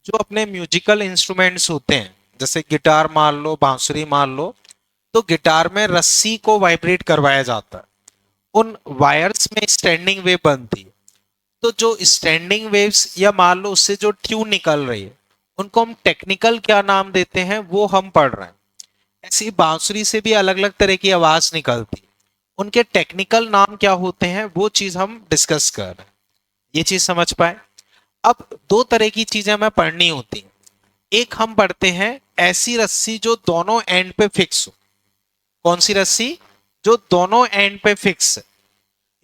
जो अपने musical instruments होते हैं, जैसे गिटार मान लो, बांसुरी मान लो, तो गिटार में रस्सी को वाइब्रेट करवाया जाता है। उन वायर्स में स्टैंडिंग वेव बनती है। तो जो स्टैंडिंग वेव्स या मान लो उससे जो ट्यून निकल रही है, उनको हम टेक्निकल क्या नाम देते हैं वो हम पढ़ रहे हैं। ऐसी बांसुरी से भी अलग अलग तरह की आवाज निकलती है, उनके टेक्निकल नाम क्या होते हैं वो चीज हम डिस्कस कर रहे हैं। ये चीज समझ पाए। अब दो तरह की चीजें हमें पढ़नी होती हैं। एक हम पढ़ते हैं ऐसी रस्सी जो दोनों एंड पे फिक्स हो। कौन सी रस्सी? जो दोनों एंड पे फिक्स है।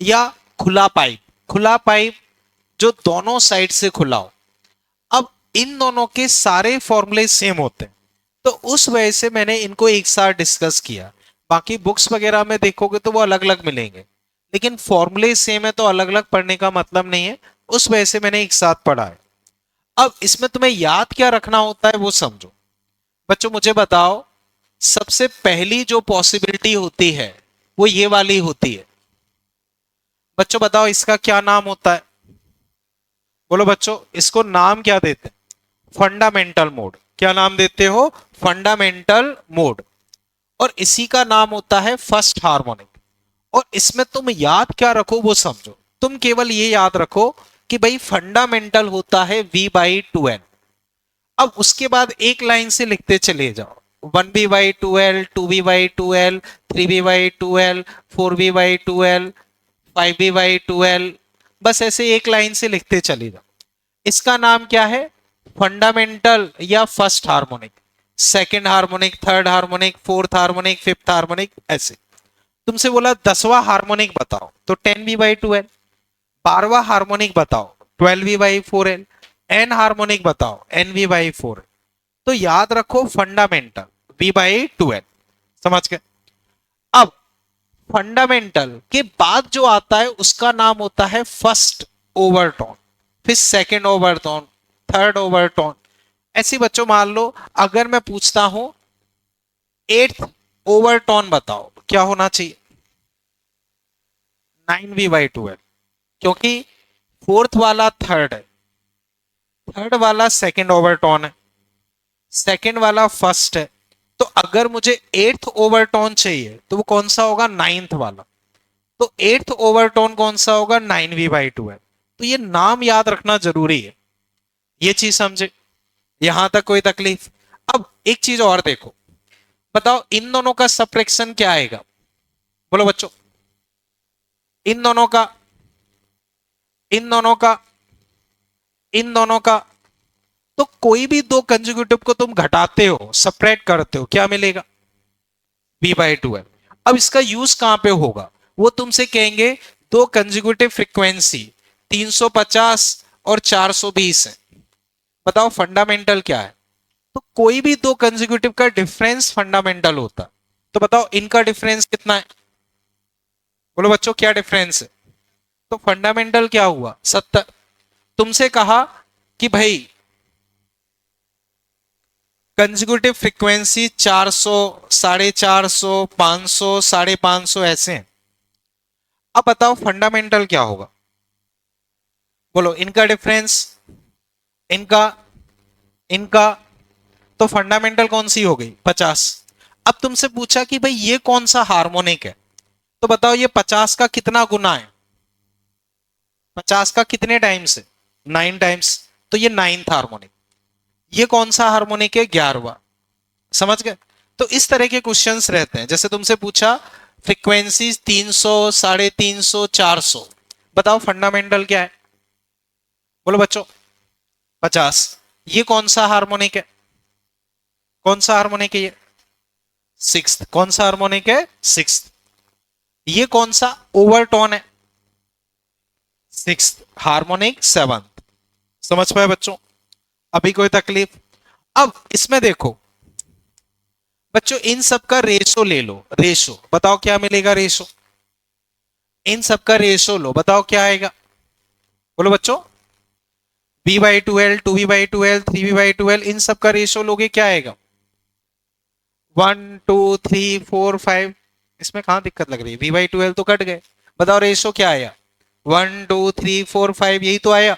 या खुला पाइप। खुला पाइप जो दोनों साइड से खुला हो। अब इन दोनों के सारे फॉर्मूले सेम होते हैं, तो उस वजह से मैंने इनको एक साथ डिस्कस किया। बाकी बुक्स वगैरह में देखोगे तो वो अलग अलग मिलेंगे, लेकिन फॉर्मूले सेम है तो अलग अलग पढ़ने का मतलब नहीं है। उस वजह से मैंने एक साथ पढ़ा है। अब इसमें तुम्हें याद क्या रखना होता है वो समझो। बच्चों मुझे बताओ, सबसे पहली जो पॉसिबिलिटी होती है वो ये वाली होती है। बच्चों बताओ इसका क्या नाम होता है? बोलो बच्चों, इसको नाम क्या देते हैं? Fundamental mode. क्या नाम देते हो? Fundamental mode. और इसी का नाम होता है फर्स्ट हार्मोनिक। और इसमें तुम याद क्या रखो वो समझो। तुम केवल ये याद रखो कि भाई फंडामेंटल होता है V/2N। अब उसके बाद एक लाइन से लिखते चले जाओ। 1V/2L, 2V/2L, 3V/2L, 4V/2L, 5V/2L। बस ऐसे एक लाइन से लिखते चले जाओ। इसका नाम क्या है? फंडामेंटल या first harmonic, second harmonic, third harmonic, fourth harmonic, fifth harmonic, ऐसे। तुमसे बोला 10वां हार्मोनिक बताओ तो 10V/2L। 12वां हार्मोनिक बताओ 12V/4L। एन हार्मोनिक बताओ NV/4L। तो याद रखो फंडामेंटल V/2L। समझ गए? अब फंडामेंटल के बाद जो आता है उसका नाम होता है फर्स्ट ओवरटोन, फिर सेकंड ओवरटोन, थर्ड ओवरटोन। ऐसी बच्चों मान लो अगर मैं पूछता हूं एट्थ ओवरटोन बताओ, क्या होना चाहिए? 9V/2L। क्योंकि फोर्थ वाला थर्ड है, थर्ड वाला सेकंड ओवरटोन है, सेकंड वाला फर्स्ट है। तो अगर मुझे एट्थ ओवरटोन चाहिए तो वो कौन सा होगा? नाइन्थ वाला। तो एट्थ ओवरटोन कौन सा होगा? 9V/2L। तो ये नाम याद रखना जरूरी है। ये चीज समझे? यहां तक कोई तकलीफ? अब एक चीज और देखो। बताओ इन दोनों का सब्ट्रैक्शन क्या आएगा? बोलो बच्चों। इन दोनों का, इन दोनों का, इन दोनों का। तो कोई भी दो कंसेक्यूटिव को तुम घटाते हो, सब्ट्रैक्ट करते हो, क्या मिलेगा? V/2L। अब इसका यूज कहां पे होगा? वो तुमसे कहेंगे दो कंसेक्यूटिव फ्रीक्वेंसी 350 और 420 है। बताओ फंडामेंटल क्या है? तो कोई भी दो कंसेक्यूटिव का डिफरेंस फंडामेंटल होता है। तो बताओ इनका डिफरेंस कितना है? बोलो बच्चों क्या डिफरेंस है? तो फंडामेंटल क्या हुआ? 70। तुमसे कहा कि भाई कंसेक्यूटिव फ्रीक्वेंसी 400, 450, 500, 550 ऐसे हैं। अब बताओ फंडामेंटल क्या होगा? बोलो इनका डिफरेंस, इनका, इनका। तो फंडामेंटल कौन सी हो गई? 50। अब तुमसे पूछा कि भाई ये कौन सा हार्मोनिक है, तो बताओ ये 50 का कितना गुना है? 50 का कितने टाइम्स है? 9 टाइम्स। तो ये नाइन्थ हार्मोनिक। ये कौन सा हार्मोनिक है? 11वां। समझ गए? तो इस तरह के क्वेश्चंस रहते हैं। जैसे तुमसे पूछा फ्रीक्वेंसी 300, 350, 400, बताओ फंडामेंटल क्या है? बोलो बच्चों। 50। ये कौन सा हार्मोनिक है? कौन सा हार्मोनिक है ये? सिक्स्थ। कौन सा हार्मोनिक है? सिक्स्थ। ये कौन सा ओवरटोन है? Sixth harmonic, seventh. समझ पाए बच्चों? अभी कोई तकलीफ? अब इसमें देखो बच्चों, इन सब का रेशो ले लो। रेशो बताओ क्या मिलेगा? रेशो, इन सब का रेशो लो, बताओ क्या आएगा? बोलो बच्चों। V/2L, 2V/2L, 3V/2L, इन सब का रेशो लोगे क्या आएगा? 1 2 3 4 5। इसमें कहां दिक्कत लग रही है? V/2L तो कट गए। बताओ रेशो क्या आया? 1 2 3 4 5, यही तो आया।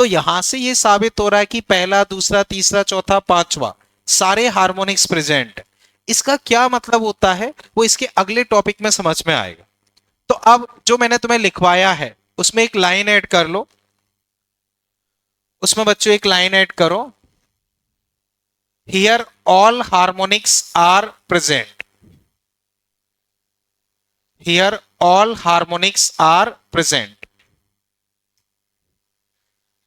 तो यहां से ये साबित हो रहा है कि पहला, दूसरा, तीसरा, चौथा, पांचवा सारे हार्मोनिक्स प्रेजेंट है। इसका क्या मतलब होता है वो इसके अगले टॉपिक में समझ में आएगा। तो अब जो मैंने तुम्हें लिखवाया है उसमें एक लाइन ऐड कर लो। उसमें बच्चों एक लाइन ऐड करो, here all harmonics are present. Here all harmonics are present.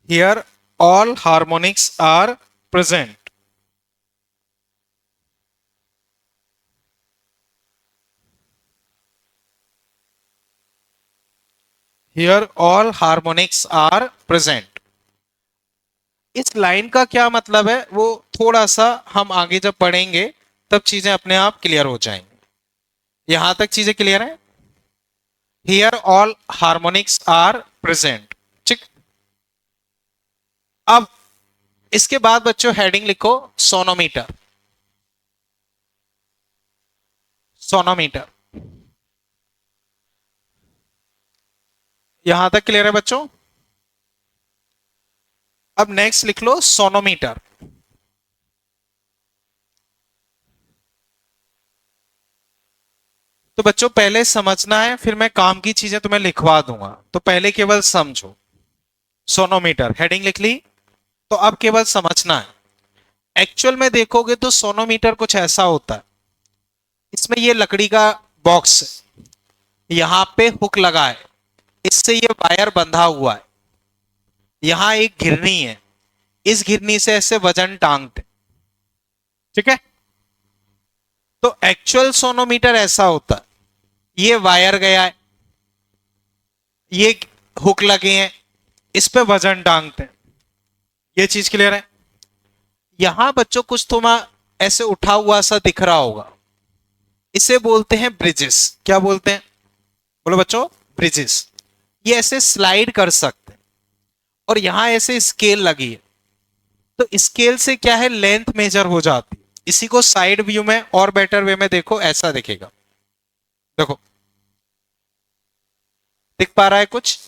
Here all harmonics are present. Here all harmonics are present. इस लाइन का क्या मतलब है वो थोड़ा सा हम आगे जब पढ़ेंगे तब चीजें अपने आप क्लियर हो जाएंगी। यहां तक चीजें क्लियर है? Here all harmonics are present. ठीक। अब इसके बाद बच्चों हेडिंग लिखो सोनोमीटर। सोनोमीटर। यहां तक क्लियर है बच्चों? अब नेक्स्ट लिख लो सोनोमीटर। तो बच्चों पहले समझना है, फिर मैं काम की चीजें तुम्हें लिखवा दूंगा, तो पहले केवल समझो। सोनोमीटर हेडिंग लिख ली, तो अब केवल समझना है। एक्चुअल में देखोगे तो सोनोमीटर कुछ ऐसा होता है, इसमें ये लकड़ी का बॉक्स है, यहां पे हुक लगा है, इससे ये वायर बंधा हुआ है, यहां एक घिरनी है, इस घिरनी से ऐसे वजन टांगते। ठीक है? तो एक्चुअल सोनोमीटर ऐसा होता है, ये वायर गया है, ये हुक लगे हैं, इस पे वजन टांगते हैं। ये चीज क्लियर है? यहां बच्चों कुछ तुम्हें ऐसे उठा हुआ सा दिख रहा होगा, इसे बोलते हैं ब्रिजेस। क्या बोलते हैं? बोलो बच्चों। ब्रिजेस। ये ऐसे स्लाइड कर सकते हैं, और यहां ऐसे स्केल लगी है, तो स्केल से क्या है, लेंथ मेजर हो जाती है। इसी को साइड व्यू में और बेटर वे में देखो, ऐसा दिखेगा। देखो दिख पा रहा है कुछ?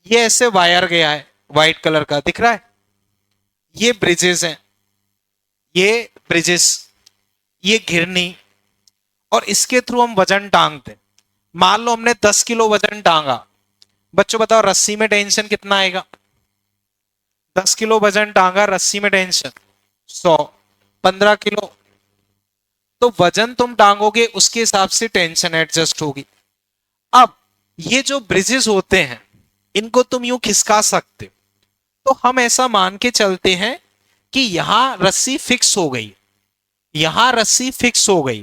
ये ऐसे वायर गया है, व्हाइट कलर का दिख रहा है, ये ब्रिजेस हैं, ये ब्रिजेस, ये घिरनी, और इसके थ्रू हम वजन टांगते हैं। मान लो हमने 10 किलो वजन टांगा, बच्चों बताओ रस्सी में टेंशन कितना आएगा? 10 किलो वजन टांगा, रस्सी में टेंशन 100, 15 किलो। तो वजन तुम टांगोगे उसके हिसाब से टेंशन एडजस्ट होगी। अब ये जो ब्रिजेस होते हैं इनको तुम यूं खिसका सकते हो। तो हम ऐसा मान के चलते हैं कि यहां रस्सी फिक्स हो गई, यहां रस्सी फिक्स हो गई,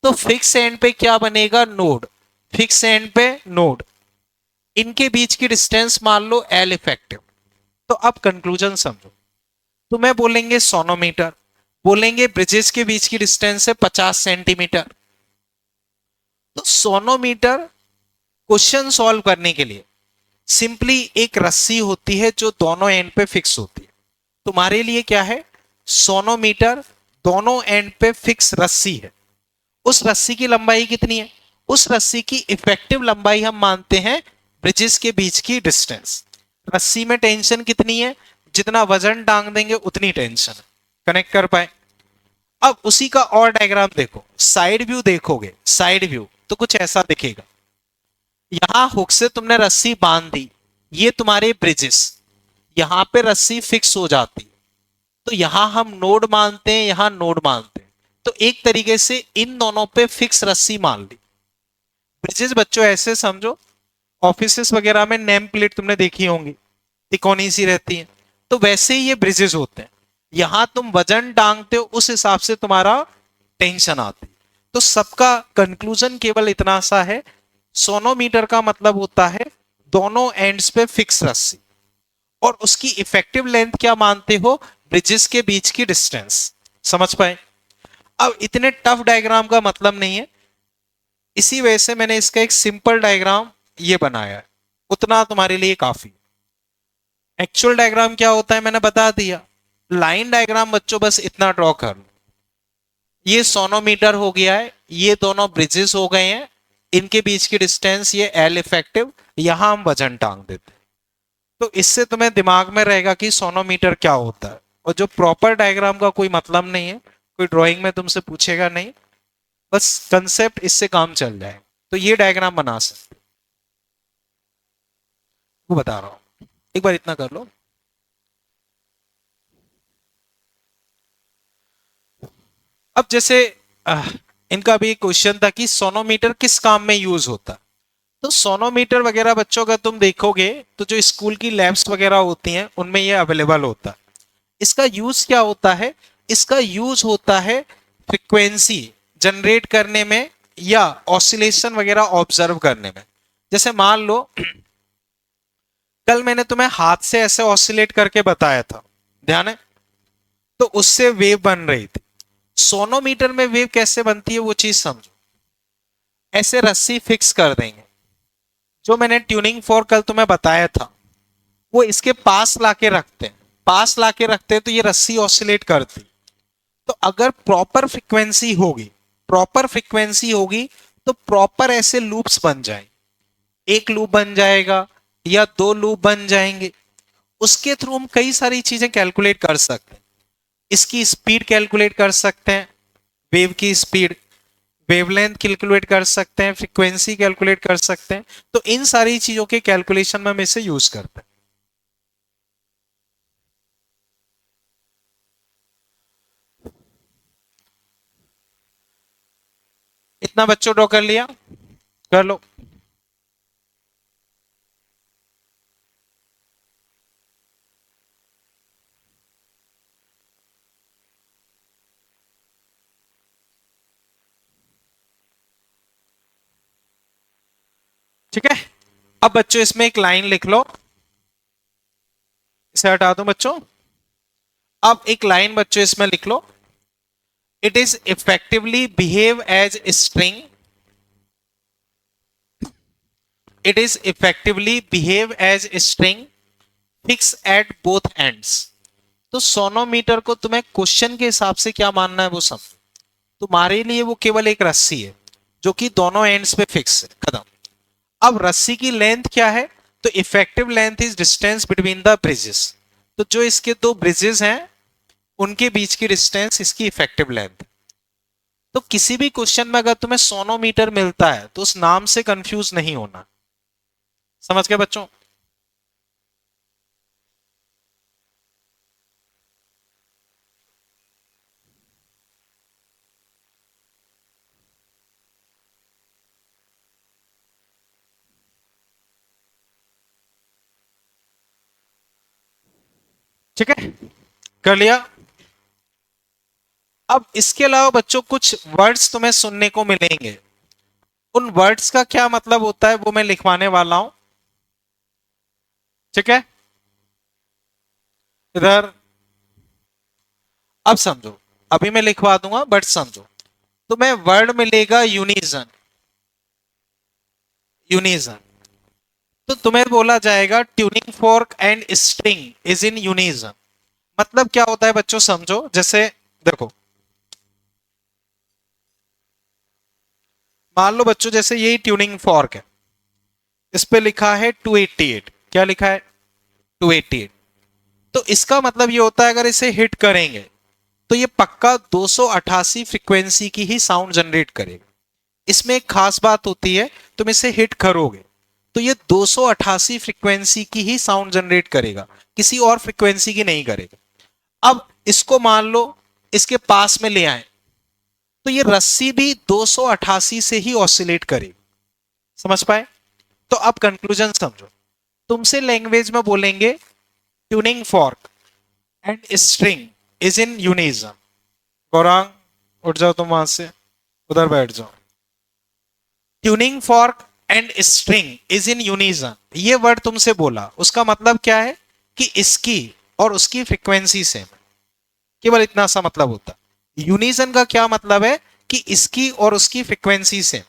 तो फिक्स एंड पे क्या बनेगा, नोड। फिक्स एंड पे नोड, इनके बीच की डिस्टेंस मान लो एल इफेक्टिव। तो अब कंक्लूजन समझो, तुम्हें बोलेंगे सोनोमीटर, बोलेंगे ब्रिजेस के बीच की डिस्टेंस है 50 सेंटीमीटर। तो सोनोमीटर क्वेश्चन सॉल्व करने के लिए सिंपली एक रस्सी होती है जो दोनों एंड पे फिक्स होती है। तुम्हारे लिए क्या है, सोनोमीटर दोनों एंड पे फिक्स रस्सी है। उस रस्सी की लंबाई कितनी है? उस रस्सी की इफेक्टिव लंबाई हम मानते हैं ब्रिजेस के बीच की डिस्टेंस। रस्सी में टेंशन कितनी है, जितना वजन टांग देंगे उतनी टेंशन है। कनेक्ट कर पाए? अब उसी का और डायग्राम देखो, साइड व्यू देखोगे, साइड व्यू तो कुछ ऐसा दिखेगा। यहां हुक से तुमने रस्सी बांध दी, ये तुम्हारे ब्रिजेस, यहां पे रस्सी फिक्स हो जाती, तो यहां हम नोड मानते हैं, यहां नोड मानते हैं। तो एक तरीके से इन दोनों पे फिक्स रस्सी मान ली। ब्रिजेस बच्चों ऐसे समझो, ऑफिसेस वगैरह में नेम प्लेट तुमने देखी होंगी, तिकोनी सी रहती है, तो वैसे ही ये ब्रिजेस होते हैं। यहां तुम वजन टांगते हो, उस हिसाब से तुम्हारा टेंशन आती। तो सबका कंक्लूजन केवल इतना सा है, सोनोमीटर का मतलब होता है दोनों एंड्स पे फिक्स रस्सी, और उसकी इफेक्टिव लेंथ क्या मानते हो, ब्रिजेस के बीच की डिस्टेंस। समझ पाए? अब इतने टफ डायग्राम का मतलब नहीं है, इसी वजह से मैंने इसका एक सिंपल डायग्राम ये बनाया है, उतना तुम्हारे लिए काफी। एक्चुअल डायग्राम क्या होता है मैंने बता दिया। लाइन डायग्राम बच्चों बस इतना ड्रॉ कर लो, ये सोनोमीटर हो गया है, ये दोनों ब्रिजेस हो गए हैं, इनके बीच की डिस्टेंस ये एल इफेक्टिव, यहां हम वजन टांग देते हैं। तो इससे तुम्हें दिमाग में रहेगा कि सोनोमीटर क्या होता है, और जो प्रॉपर डायग्राम का कोई मतलब नहीं है, कोई ड्राइंग में तुमसे पूछेगा नहीं, बस कंसेप्ट इससे काम चल जाए। तो ये डायग्राम बना सकते, वो बता रहा हूं, एक बार इतना कर लो। अब जैसे इनका भी एक क्वेश्चन था कि सोनोमीटर किस काम में यूज होता है। तो सोनोमीटर वगैरह बच्चों का तुम देखोगे तो जो स्कूल की लैब्स वगैरह होती हैं उनमें ये अवेलेबल होता है। इसका यूज क्या होता है? इसका यूज होता है फ्रीक्वेंसी जनरेट करने में या ऑसिलेशन वगैरह ऑब्जर्व करने में। जैसे मान लो कल मैंने तुम्हें हाथ से ऐसे ऑसिलेट करके बताया था, ध्यान है? तो उससे वेव बन रही थी। सोनोमीटर में वेव कैसे बनती है वो चीज समझो। ऐसे रस्सी फिक्स कर देंगे, जो मैंने ट्यूनिंग फॉर्क कल तुम्हें बताया था वो इसके पास लाके रखते हैं, पास लाके रखते हैं तो ये रस्सी ऑसिलेट करती। तो अगर प्रॉपर फ्रीक्वेंसी होगी, प्रॉपर फ्रीक्वेंसी होगी तो प्रॉपर ऐसे लूप्स बन जाए, एक लूप बन जाएगा या दो लूप बन जाएंगे। उसके थ्रू हम कई सारी चीजें कैलकुलेट कर सकते हैं। इसकी स्पीड कैलकुलेट कर सकते हैं, वेव की स्पीड, वेवलेंथ कैलकुलेट कर सकते हैं, फ्रीक्वेंसी कैलकुलेट कर सकते हैं। तो इन सारी चीजों के कैलकुलेशन में हम इसे यूज करते हैं। इतना बच्चों ड्रॉ कर लिया? कर लो। ठीक है, अब बच्चों इसमें एक लाइन लिख लो, इसे हटा दो बच्चों। अब एक लाइन बच्चों इसमें लिख लो, it is effectively behave as string, it is effectively behave as string fix at both ends. तो सोनोमीटर को तुम्हें क्वेश्चन के हिसाब से क्या मानना है वो समझो। तुम्हारे लिए वो केवल एक रस्सी है जो कि दोनों एंड्स पे फिक्स है, खत्म। अब रस्सी की लेंथ क्या है? तो effective length is distance between the bridges. तो जो इसके दो ब्रिजेस हैं उनके बीच की डिस्टेंस इसकी इफेक्टिव लेंथ। तो किसी भी क्वेश्चन में अगर तुम्हें सोनोमीटर मिलता है तो उस नाम से कंफ्यूज नहीं होना। समझ गए बच्चों? ठीक है, कर लिया? अब इसके अलावा बच्चों कुछ वर्ड्स तुम्हें सुनने को मिलेंगे, उन वर्ड्स का क्या मतलब होता है वो मैं लिखवाने वाला हूं। ठीक है, इधर अब समझो, अभी मैं लिखवा दूंगा बट समझो। तुम्हें वर्ड मिलेगा यूनिजन, यूनिजन। तो तुम्हें बोला जाएगा tuning fork and string is in unison. मतलब क्या होता है बच्चों समझो। जैसे देखो, मान लो बच्चों जैसे यही ट्यूनिंग फॉर्क है, इस पे लिखा है 288। क्या लिखा है? 288। तो इसका मतलब ये होता है अगर इसे हिट करेंगे तो ये पक्का 288 फ्रीक्वेंसी की ही साउंड जनरेट करेगा। इसमें एक खास बात होती है, तुम इसे हिट करोगे तो ये 288 फ्रीक्वेंसी की ही साउंड जनरेट करेगा, किसी और फ्रीक्वेंसी की नहीं करेगा। अब इसको मान लो इसके पास में ले आए तो ये रस्सी भी 288 से ही ऑसिलेट करेगी। समझ पाए? तो अब कंक्लूजन समझो। तुमसे लैंग्वेज में बोलेंगे tuning fork and string is in unison. Gaurang उठ जाओ तुम वहां से, उधर बैठ जाओ। Tuning fork and string is in unison, ये वर्ड तुमसे बोला, उसका मतलब क्या है कि इसकी और उसकी फ्रीक्वेंसी सेम। केवल इतना सा मतलब होता। यूनिजन का क्या मतलब है कि इसकी और उसकी फ्रीक्वेंसी सेम।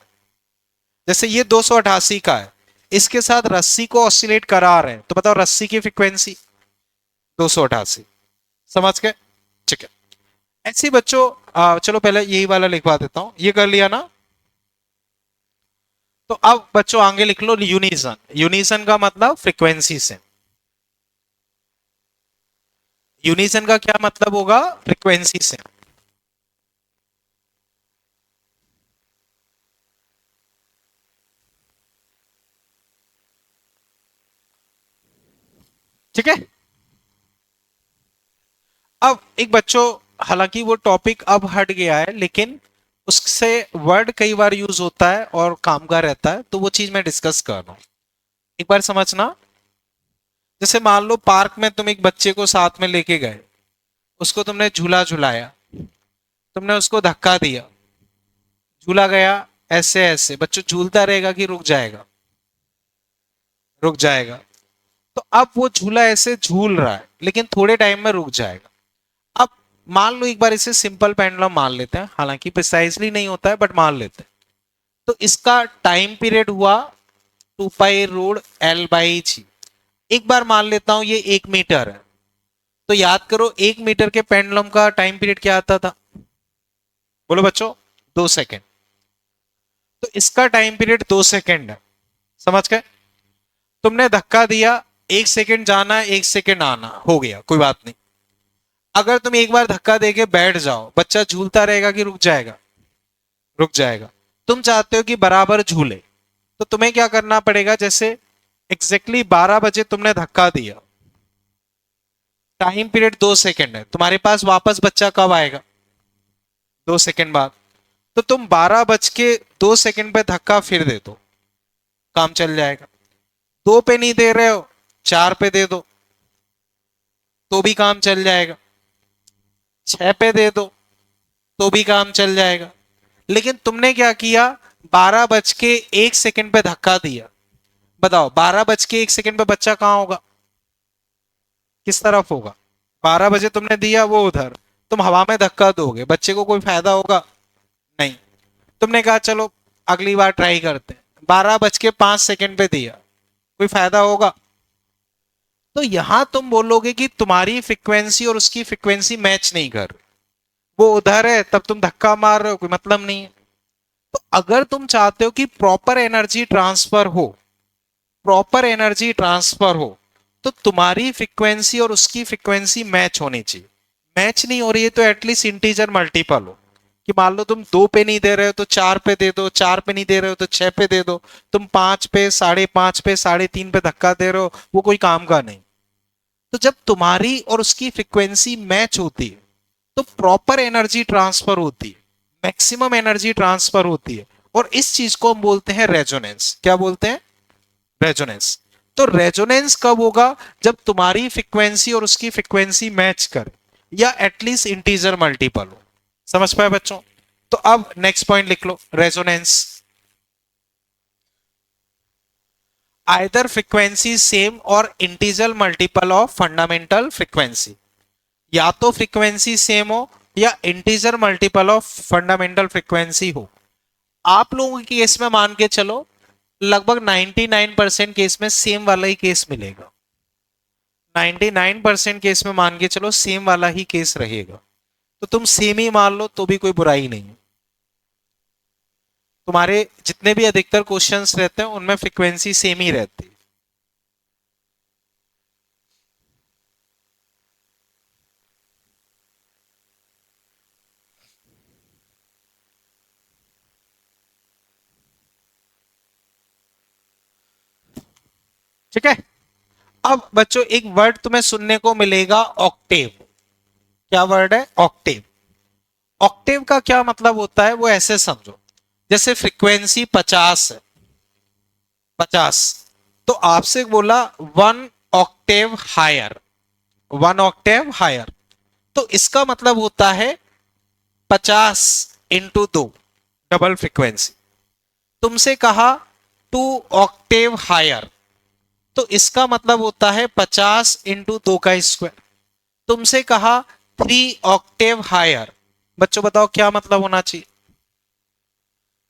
जैसे ये 288 का है, इसके साथ रस्सी को ऑसिलेट करा रहे हैं, तो बताओ रस्सी की फ्रीक्वेंसी 288। समझ गए? ठीक है। ऐसे बच्चों चलो पहले यही वाला लिखवा देता हूं, ये कर लिया ना? तो अब बच्चों आगे लिख लो यूनिजन। यूनिजन का मतलब फ्रीक्वेंसी सेम। यूनिसन का क्या मतलब होगा? फ्रीक्वेंसी से। ठीक है। अब एक बच्चों, हालांकि वो टॉपिक अब हट गया है, लेकिन उससे वर्ड कई बार यूज होता है और काम का रहता है, तो वो चीज मैं डिस्कस कर रहा हूं। एक बार समझना। जैसे मान लो पार्क में तुम एक बच्चे को साथ में लेके गए, उसको तुमने झूला झुलाया, तुमने उसको धक्का दिया, झूला गया ऐसे ऐसे, बच्चों झूलता रहेगा कि रुक जाएगा? रुक जाएगा। तो अब वो झूला ऐसे झूल रहा है, लेकिन थोड़े टाइम में रुक जाएगा। अब मान लो एक बार इसे सिंपल पेंडुलम मान लेते हैं, हालांकि प्रिसाइजली नहीं होता है, बट मान लेते हैं। तो इसका टाइम पीरियड हुआ 2 पाई√L/g। एक बार मान लेता हूं ये 1 मीटर है, तो याद करो 1 मीटर के पेंडुलम का टाइम पीरियड क्या आता था? बोलो बच्चों। 2 सेकेंड। तो इसका टाइम पीरियड 2 सेकेंड है। समझ गए? तुमने धक्का दिया, 1 सेकेंड जाना, 1 सेकेंड आना, हो गया, कोई बात नहीं। अगर तुम एक बार धक्का देके बैठ जाओ, बच्चा झूलता रहेगा कि रुक जाएगा? रुक जाएगा। तुम चाहते हो कि बराबर झूले, तो तुम्हें क्या करना पड़ेगा? जैसे एग्जैक्टली 12 बजे तुमने धक्का दिया, टाइम पीरियड 2 सेकेंड है, तुम्हारे पास वापस बच्चा कब आएगा? 2 सेकेंड बाद। तो तुम 12 बज के 2 सेकेंड पे धक्का फिर दे दो, काम चल जाएगा। 2 पे नहीं दे रहे हो, 4 पे दे दो, तो भी काम चल जाएगा। 6 पे दे दो, तो भी काम चल जाएगा। लेकिन तुमने क्या किया? 12 बज के 1 सेकेंड पे धक्का दिया। बताओ 12 बज के 1 सेकेंड पे बच्चा कहां होगा? किस तरफ होगा? 12 बजे तुमने दिया वो उधर, तुम हवा में धक्का दोगे, बच्चे को कोई फायदा होगा? नहीं। तुमने कहा चलो अगली बार ट्राई करते हैं, 12 बज के 5 सेकेंड पे दिया, कोई फायदा होगा? तो यहां तुम बोलोगे कि तुम्हारी फ्रीक्वेंसी और उसकी फ्रीक्वेंसी मैच नहीं कर रही। वो उधर है तब तुम धक्का मार रहे हो, कोई मतलब नहीं है। तो अगर तुम चाहते हो कि प्रॉपर एनर्जी ट्रांसफर हो, प्रॉपर एनर्जी ट्रांसफर हो, तो तुम्हारी फ्रीक्वेंसी और उसकी फ्रीक्वेंसी मैच होनी चाहिए। मैच नहीं हो रही है तो एटलीस्ट इंटीजर मल्टीपल हो, कि मान लो तुम 2 पे नहीं दे रहे हो तो 4 पे दे दो, 4 पे नहीं दे रहे हो तो 6 पे दे दो, तुम 5 पे, 5.5 पे, 3.5 पे धक्का दे रहे हो, वो कोई काम का नहीं। तो जब तुम्हारी और उसकी फ्रीक्वेंसी मैच होती है, तो प्रॉपर एनर्जी ट्रांसफर होती है, मैक्सिमम एनर्जी ट्रांसफर होती है, और इस चीज को हम बोलते हैं रेजोनेंस। क्या बोलते हैं? रेजोनेंस। तो रेजोनेंस कब होगा? जब तुम्हारी फ्रीक्वेंसी और उसकी फ्रीक्वेंसी मैच करे, या एटलीस्ट इंटीजर मल्टीपल हो। समझ पाए बच्चों? तो अब नेक्स्ट पॉइंट लिख लो, रेजोनेंस। आइदर फ्रीक्वेंसी सेम और integer multiple of fundamental frequency. या तो फ्रीक्वेंसी सेम हो या integer multiple of fundamental frequency हो। आप लोगों के केस में मान के चलो लगभग 99% केस में सेम वाला ही केस मिलेगा। 99% केस में मान के चलो सेम वाला ही केस रहेगा, तो तुम सेम ही मान लो तो भी कोई बुराई नहीं है। तुम्हारे जितने भी अधिकतर क्वेश्चंस रहते हैं उनमें फ्रीक्वेंसी सेम ही रहती है। ठीक है। अब बच्चों एक वर्ड तुम्हें सुनने को मिलेगा, ऑक्टेव। क्या वर्ड है? ऑक्टेव। ऑक्टेव का क्या मतलब होता है वो ऐसे समझो, जैसे फ्रीक्वेंसी 50 है, 50, तो आपसे बोला 1 ऑक्टेव हायर, 1 ऑक्टेव हायर, तो इसका मतलब होता है 50 × 2, डबल फ्रीक्वेंसी। तुमसे कहा 2 ऑक्टेव हायर, तो इसका मतलब होता है 50 × 2 का स्क्वायर। तुमसे कहा 3 ऑक्टेव हायर, बच्चों बताओ क्या मतलब होना चाहिए?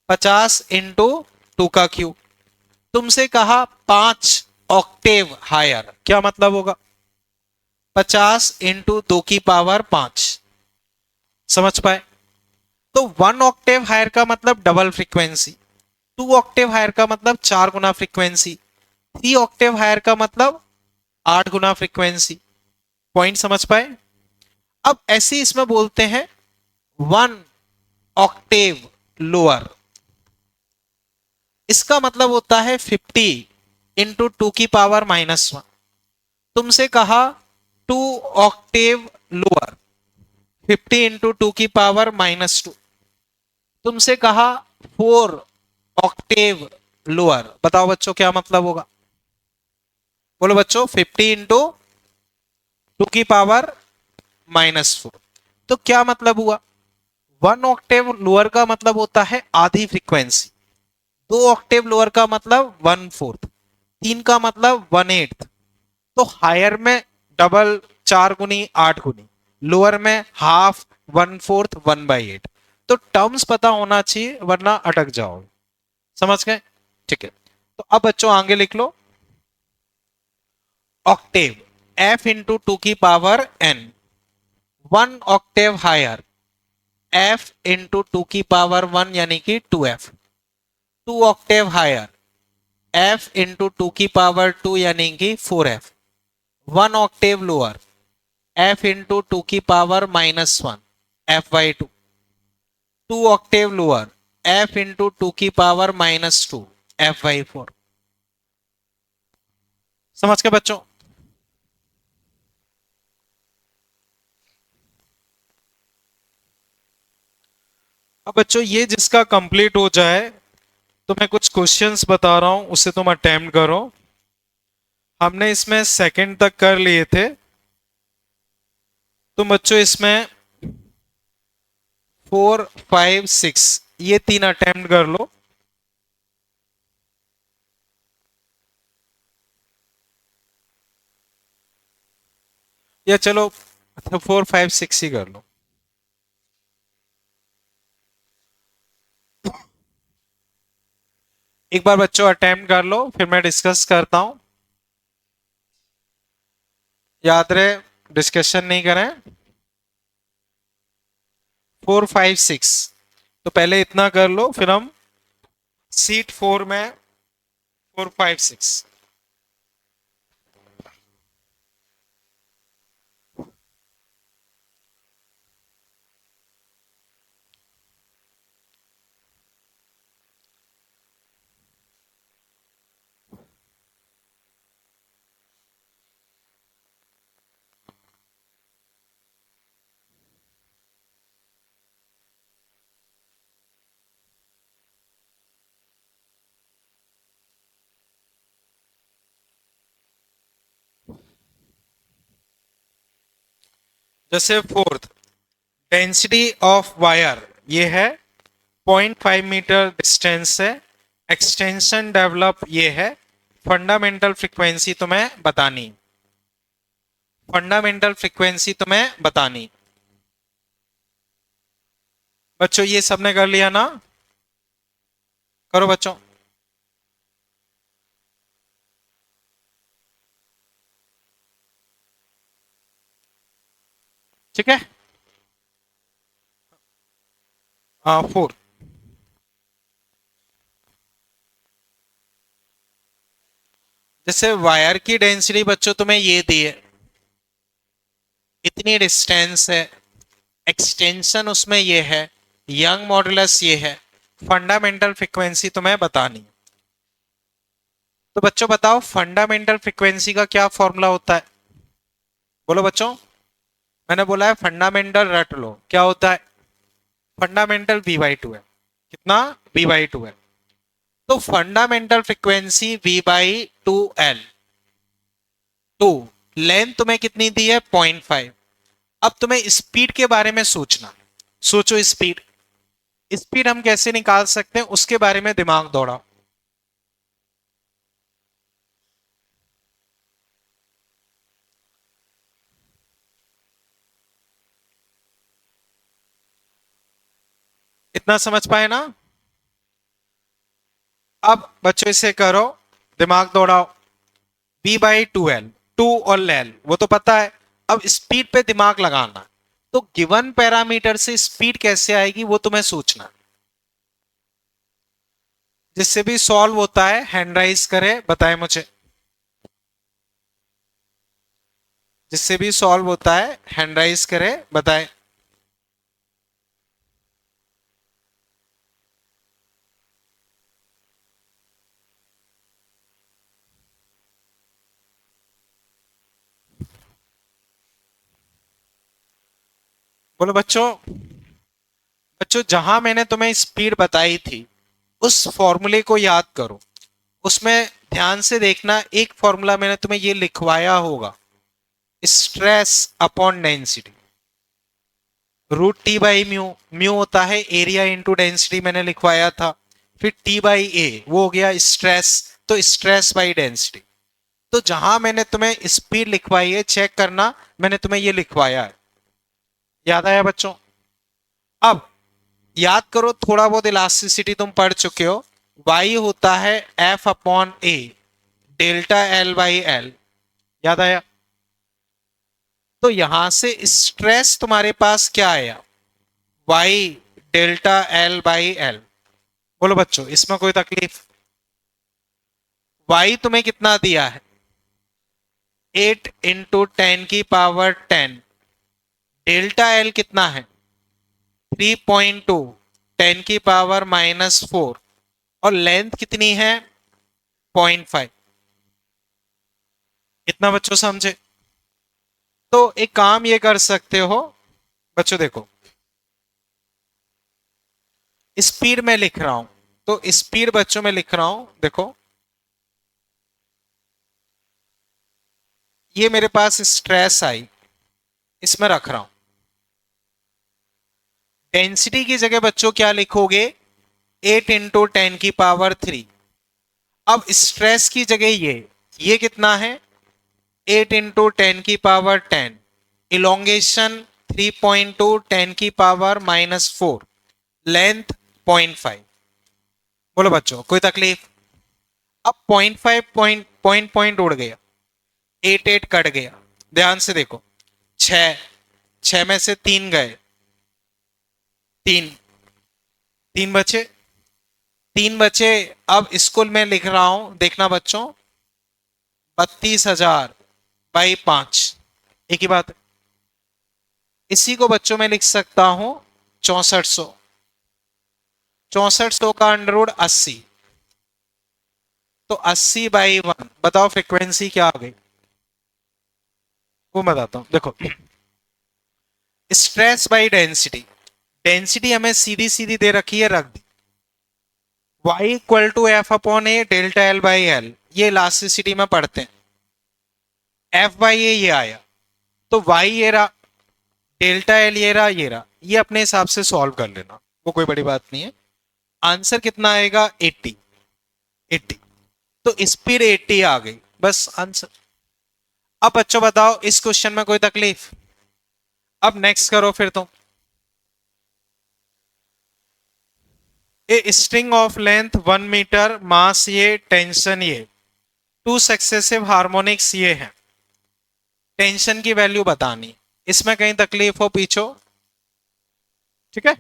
50 × 2 का क्यूब। तुमसे कहा 5 ऑक्टेव हायर, क्या मतलब होगा? 50 × 2 की पावर 5। समझ पाए? तो 1 ऑक्टेव हायर का मतलब डबल फ्रीक्वेंसी, 2 ऑक्टेव हायर का मतलब 4 गुना फ्रीक्वेंसी, 3 ऑक्टेव हायर का मतलब 8 गुना फ्रीक्वेंसी। पॉइंट समझ पाए? अब ऐसे इसमें बोलते हैं 1 ऑक्टेव लोअर, इसका मतलब होता है 50 × 2⁻⁻1। तुमसे कहा 2 ऑक्टेव लोअर, 50 × 2⁻²। तुमसे कहा 4 ऑक्टेव लोअर, बताओ बच्चों क्या मतलब होगा? बोलो बच्चों, 50 × 2⁻⁻4। तो क्या मतलब हुआ? 1 ऑक्टेव लोअर का मतलब होता है आधी फ्रीक्वेंसी, 2 ऑक्टेव लोअर का मतलब 1/4, 3 का मतलब 1/8। तो हायर में डबल, 4 × 8 लोअर में हाफ, 1/4, 1/8। तो टर्म्स पता होना चाहिए वरना अटक जाओगे। समझ गए? ठीक है, तो अब बच्चों आगे लिख लो। Octave, f × 2⁻n, 1 octave higher, f × 2⁻1 यानी कि 2f। 2 ऑक्टेव हायर, f × 2⁻2 यानी कि 4f। 1 Octave lower, f × 2⁻⁻1, f/2। 2 Octave lower, f × 2⁻⁻2, f/4। समझ के बच्चों? अब बच्चों ये जिसका कंप्लीट हो जाए तो मैं कुछ क्वेश्चंस बता रहा हूं, उसे तुम अटेम्प्ट करो। हमने इसमें सेकंड तक कर लिए थे, तो बच्चों इसमें 4, 5, 6 ये 3 अटेम्प्ट कर लो। या चलो 4, 5, 6 ही कर लो। एक बार बच्चों अटेम्प्ट कर लो, फिर मैं डिस्कस करता हूं। याद रहे, डिस्कशन नहीं करें। 4, 5, 6 तो पहले इतना कर लो, फिर हम सीट 4 में 4, 5, 6। जैसे फोर्थ, डेंसिटी ऑफ वायर ये है 0.5 मीटर डिस्टेंस से, एक्सटेंशन डेवलप ये है। फंडामेंटल फ्रीक्वेंसी तुम्हें बतानी, फंडामेंटल फ्रीक्वेंसी तुम्हें बतानी। बच्चों ये सबने कर लिया ना? करो बच्चों। ठीक है, हाँ 4। जैसे वायर की डेंसिटी बच्चों तुम्हें ये दी है, इतनी डिस्टेंस है, एक्सटेंशन उसमें ये है, यंग मॉडुलस ये है, फंडामेंटल फ्रीक्वेंसी तुम्हें बतानी। तो बच्चों बताओ फंडामेंटल फ्रीक्वेंसी का क्या फॉर्मूला होता है? बोलो बच्चों। मैंने बोला है फंडामेंटल रट लो, क्या होता है? फंडामेंटल V/2 है। कितना? V/2 है। तो फंडामेंटल फ्रीक्वेंसी V/2L, 2, लेंथ तुम्हें कितनी दी है? 0.5। अब तुम्हें स्पीड के बारे में सोचना, सोचो स्पीड। स्पीड हम कैसे निकाल सकते हैं उसके बारे में दिमाग दौड़ाओ। इतना समझ पाए ना? अब बच्चों इसे करो, दिमाग दौड़ाओ। V/2L, 2 और L वो तो पता है। अब स्पीड पे दिमाग लगाना, तो गिवन पैरामीटर से स्पीड कैसे आएगी वो तुम्हें सोचना। जिससे भी सॉल्व होता है हैंड राइज करे, बताए मुझे। जिससे भी सॉल्व होता है हैंड राइज करे, बताए। बोलो बच्चों। बच्चों जहां मैंने तुम्हें स्पीड बताई थी उस फॉर्मूले को याद करो। उसमें ध्यान से देखना, एक फॉर्मूला मैंने तुम्हें ये लिखवाया होगा, stress upon density, root t by mu. Mu होता है एरिया इंटू डेंसिटी, मैंने लिखवाया था। फिर टी बाई ए वो हो गया स्ट्रेस, तो स्ट्रेस बाई डेंसिटी। तो जहां मैंने तुम्हें स्पीड लिखवाई है चेक करना, मैंने तुम्हें ये लिखवाया है। याद आया बच्चों? अब याद करो, थोड़ा बहुत इलास्टिसिटी तुम पढ़ चुके हो। वाई होता है F upon a delta l by L. याद आया? तो यहां से स्ट्रेस तुम्हारे पास क्या आया? Y delta l by l. बोलो बच्चों, इसमें कोई तकलीफ? वाई तुम्हें कितना दिया है? 8 × 10⁻10। डेल्टा एल कितना है? 3.2 10⁻⁻4। और लेंथ कितनी है? 0.5। इतना बच्चों समझे? तो एक काम ये कर सकते हो बच्चों, देखो स्पीड में लिख रहा हूं, तो स्पीड बच्चों में लिख रहा हूं, देखो ये मेरे पास स्ट्रेस आई, इसमें रख रहा हूं। डेंसिटी की जगह बच्चों क्या लिखोगे? 8 × 10⁻3। अब स्ट्रेस की जगह ये कितना है? 8 × 10⁻10। इलोंगेशन 3.2 10⁻⁻4। लेंथ 0.5। बोलो बच्चों कोई तकलीफ? अब 0.5 पॉइंट पॉइंट पॉइंट उड़ गया, 8 कट गया। ध्यान से देखो, 6, 6 में से 3 गए, 3, 3 बचे, 3 बचे। अब स्कूल में लिख रहा हूं, देखना बच्चों, 32,000/5। एक ही बात है। इसी को बच्चों में लिख सकता हूं 6400। 6400 का अंडर रूट 80, तो 80/1। बताओ फ्रीक्वेंसी क्या आ गई? वो बताता हूं, देखो स्ट्रेस बाई डेंसिटी। डेंसिटी हमें सीधी सीधी दे रखी है, रख दी। y equal to f upon a delta l by l, ये इलास्टिसिटी में पढ़ते हैं। एफ बाई ए ये आया, तो y ये रहा, डेल्टा एल ये रहा, ये रहा। ये अपने हिसाब से सॉल्व कर लेना, वो कोई बड़ी बात नहीं है। आंसर कितना आएगा? 80। 80, तो स्पीड 80 आ गई, बस आंसर। अब बच्चों बताओ इस क्वेश्चन में कोई तकलीफ? अब नेक्स्ट करो फिर तुम। A string of length 1 metre, mass ये, टेंशन ये, 2 सक्सेसिव हार्मोनिक्स ये है। टेंशन की वैल्यू बतानी, इसमें कहीं तकलीफ हो पीछो? ठीक है।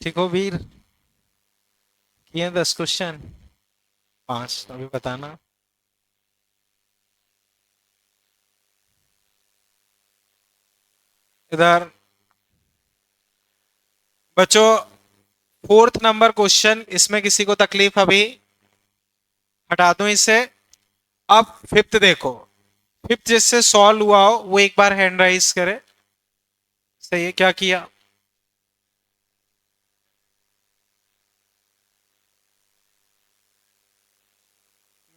ठीक हो वीर? किए 10 क्वेश्चन? 5 अभी बताना। इधर बच्चों 4th नंबर क्वेश्चन, इसमें किसी को तकलीफ अभी? हटा दूं इसे। अब 5th देखो, 5th जिससे सॉल्व हुआ हो वो एक बार हैंड राइज करे। सही है, क्या किया?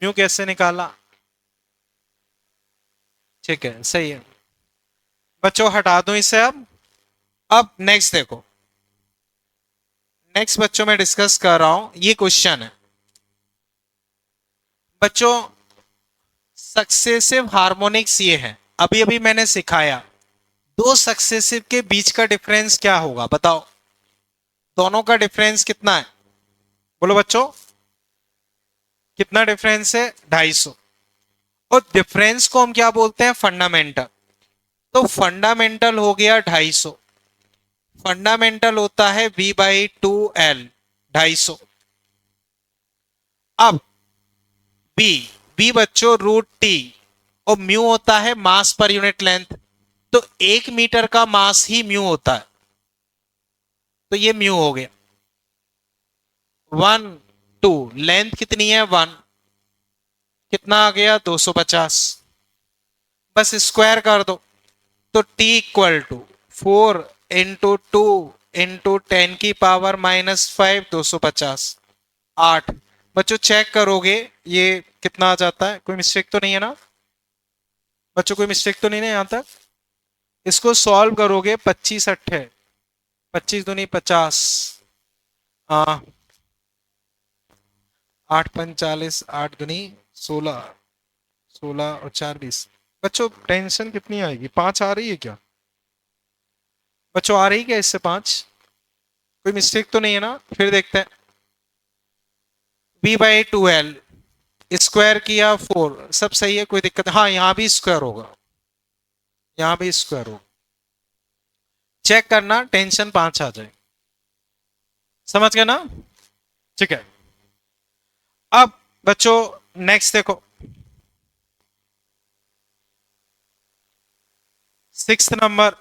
म्यू कैसे निकाला? ठीक है, सही है बच्चों, हटा दूं इसे अब। अब नेक्स्ट देखो, नेक्स्ट बच्चों में डिस्कस कर रहा हूं, ये क्वेश्चन है बच्चों। सक्सेसिव हार्मोनिक्स ये है, अभी अभी मैंने सिखाया। दो सक्सेसिव के बीच का डिफरेंस क्या होगा बताओ? दोनों का डिफरेंस कितना है? बोलो बच्चों, कितना डिफरेंस है? 250। और डिफरेंस को हम क्या बोलते हैं? फंडामेंटल। तो फंडामेंटल हो गया 250, फंडामेंटल होता है V/2L 250। अब बी, बी बच्चों √T, और म्यू होता है मास पर यूनिट लेंथ, तो 1 मीटर का मास ही म्यू होता है, तो ये म्यू हो गया। 1 2 लेंथ कितनी है 1, कितना आ गया 250, बस स्क्वायर कर दो, तो T इक्वल टू 4 × 2 × 10⁻⁵ 250, 8। बच्चों चेक करोगे ये कितना आ जाता है, कोई मिस्टेक तो नहीं है ना बच्चों, कोई मिस्टेक तो नहीं है यहां तक। इसको सॉल्व करोगे 25 × 8, 25×2 = 50, 8×5 = 40, 8×2 = 16, 16 और 4 = 20। बच्चों टेंशन कितनी आएगी, 5 आ रही है क्या बच्चों, आ रही क्या इससे 5, कोई मिस्टेक तो नहीं है ना। फिर देखते हैं, V/2L स्क्वायर किया 4, सब सही है, कोई दिक्कत, हाँ यहां भी स्क्वायर होगा, यहां भी स्क्वायर होगा, चेक करना टेंशन 5 आ जाए, समझ गए ना, ठीक है। अब बच्चों नेक्स्ट देखो, 6th नंबर,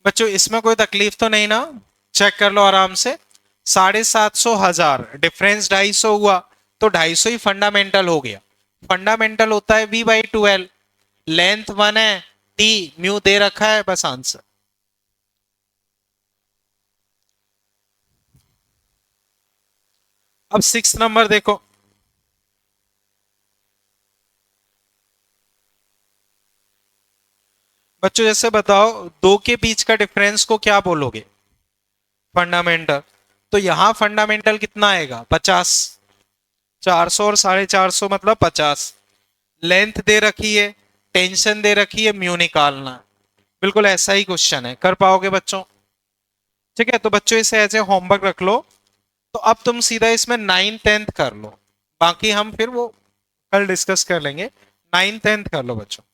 बच्चों इसमें कोई तकलीफ तो नहीं ना, चेक कर लो आराम से। 750 1000 डिफरेंस 250 हुआ, तो 250 ही फंडामेंटल हो गया। फंडामेंटल होता है V/2L, लेंथ 1 है, T म्यू दे रखा है, बस आंसर। अब 6th नंबर देखो, बच्चों जैसे बताओ दो के बीच का डिफरेंस को क्या बोलोगे, फंडामेंटल। तो यहां फंडामेंटल कितना आएगा 50, 400 और 450 मतलब 50, लेंथ दे रखी है, टेंशन दे रखी है, म्यू निकालना है। बिल्कुल ऐसा ही क्वेश्चन है, कर पाओगे बच्चों, ठीक है। तो बच्चों इसे ऐसे होमवर्क रख लो, तो अब तुम सीधा इसमें 9th 10th कर लो, बाकी हम फिर वो कल डिस्कस कर लेंगे। 9th 10th कर लो बच्चों,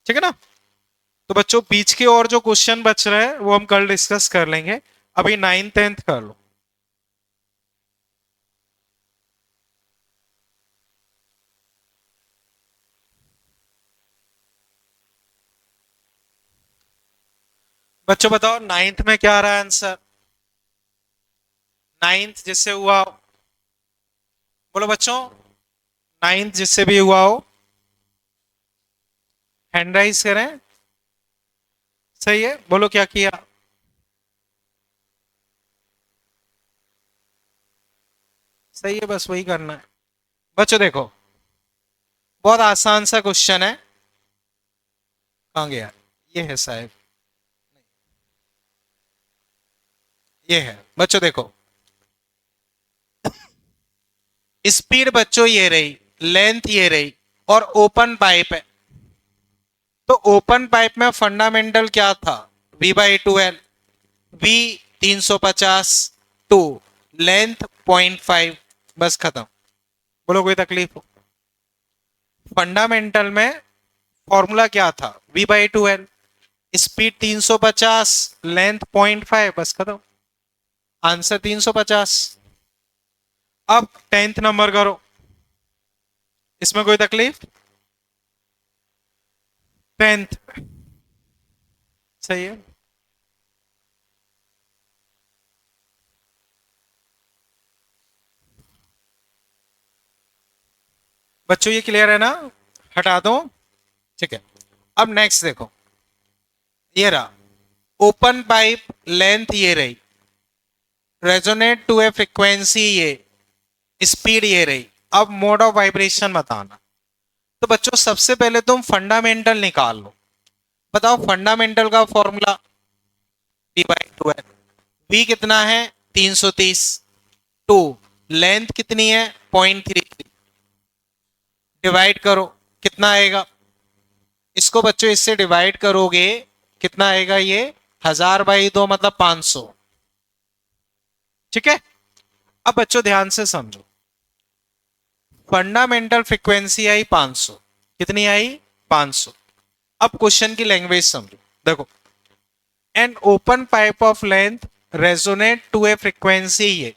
ठीक है ना। तो बच्चों बीच के और जो क्वेश्चन बच रहे हैं वो हम कल डिस्कस कर लेंगे, अभी 9th 10th कर लो। बच्चों बताओ 9th में क्या आ रहा है आंसर, 9th जिससे हुआ हो, बोलो बच्चों, 9th जिससे भी हुआ हो हैंड राइज करें, सही है, बोलो क्या किया, सही है, बस वही करना है। बच्चों देखो बहुत आसान सा क्वेश्चन है, कहां गया, ये है शायद, ये है बच्चों देखो, स्पीड बच्चों ये रही, लेंथ ये रही, और ओपन पाइप है, तो ओपन पाइप में फंडामेंटल क्या था V/2L, V 350, 2 लेंथ 0.5, बस खत्म, बोलो कोई तकलीफ हो। फंडामेंटल में फॉर्मूला क्या था V/2L, स्पीड 350, लेंथ 0.5, बस खत्म, आंसर 350। अब 10th नंबर करो, इसमें कोई तकलीफ, 10th सही है। बच्चों ये क्लियर है ना, हटा दो, ठीक है। अब नेक्स्ट देखो, ये रहा ओपन पाइप, लेंथ ये रही, रेजोनेट टू ए फ्रीक्वेंसी ये, स्पीड ये रही, अब मोड ऑफ वाइब्रेशन बताना। तो बच्चों सबसे पहले तुम फंडामेंटल निकाल लो, बताओ फंडामेंटल का फॉर्मूला V/2L, V कितना है 330, 2 लेंथ कितनी है 0.33, डिवाइड करो कितना आएगा, इसको बच्चों इससे डिवाइड करोगे कितना आएगा ये 1000/2 मतलब 500। ठीक है, अब बच्चों ध्यान से समझो, फंडामेंटल फ्रीक्वेंसी आई 500, कितनी आई 500। अब क्वेश्चन की लैंग्वेज समझो, देखो an open pipe of length resonate to a frequency ये,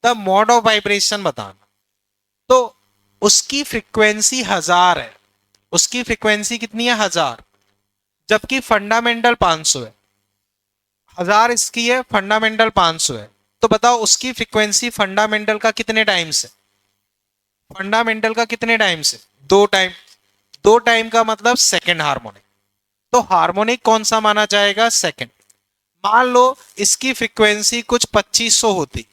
द मोड ऑफ वाइब्रेशन बताना। तो उसकी फ्रीक्वेंसी 1000 है, उसकी फ्रीक्वेंसी कितनी है 1000, जबकि फंडामेंटल 500 है। 1000 इसकी है, फंडामेंटल 500 है, तो बताओ उसकी फ्रीक्वेंसी फंडामेंटल का कितने टाइम से, फंडामेंटल का कितने टाइम से, 2 टाइम। 2 टाइम का मतलब सेकेंड हार्मोनिक, तो हार्मोनिक कौन सा माना जाएगा, सेकेंड। मान लो इसकी फ्रीक्वेंसी कुछ 2500 होती,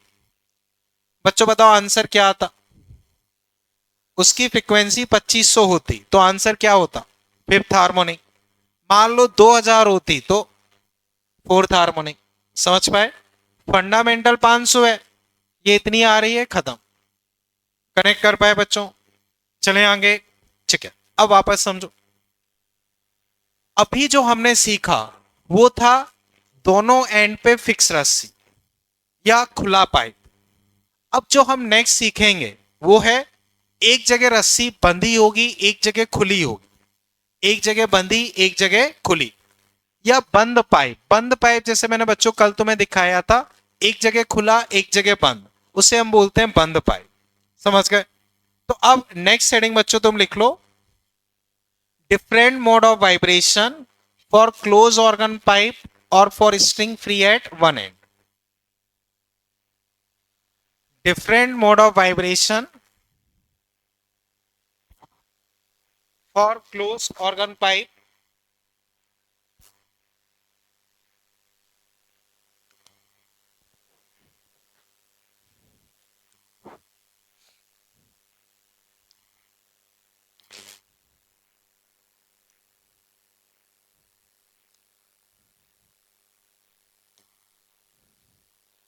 बच्चों बताओ आंसर क्या आता, उसकी फ्रीक्वेंसी 2500 होती तो आंसर क्या होता, फिफ्थ हार्मोनिक। मान लो 2000 होती तो फोर्थ हार्मोनिक। समझ पाए, फंडामेंटल 500 है, ये इतनी आ रही है, खत्म। कनेक्ट कर पाए बच्चों, चले आगे। ठीक है, अब वापस समझो, अभी जो हमने सीखा वो था दोनों एंड पे फिक्स रस्सी या खुला पाइप। अब जो हम नेक्स्ट सीखेंगे वो है एक जगह रस्सी बंधी होगी, एक जगह खुली होगी, एक जगह बंधी एक जगह खुली, या बंद पाइप। बंद पाइप जैसे मैंने बच्चों कल तुम्हें दिखाया था, एक जगह खुला एक जगह बंद, उसे हम बोलते हैं बंद पाइप। समझ गए, तो अब नेक्स्ट हेडिंग बच्चों तुम लिख लो, different mode of vibration for closed organ pipe और for string free at one end. Different mode of vibration for closed organ pipe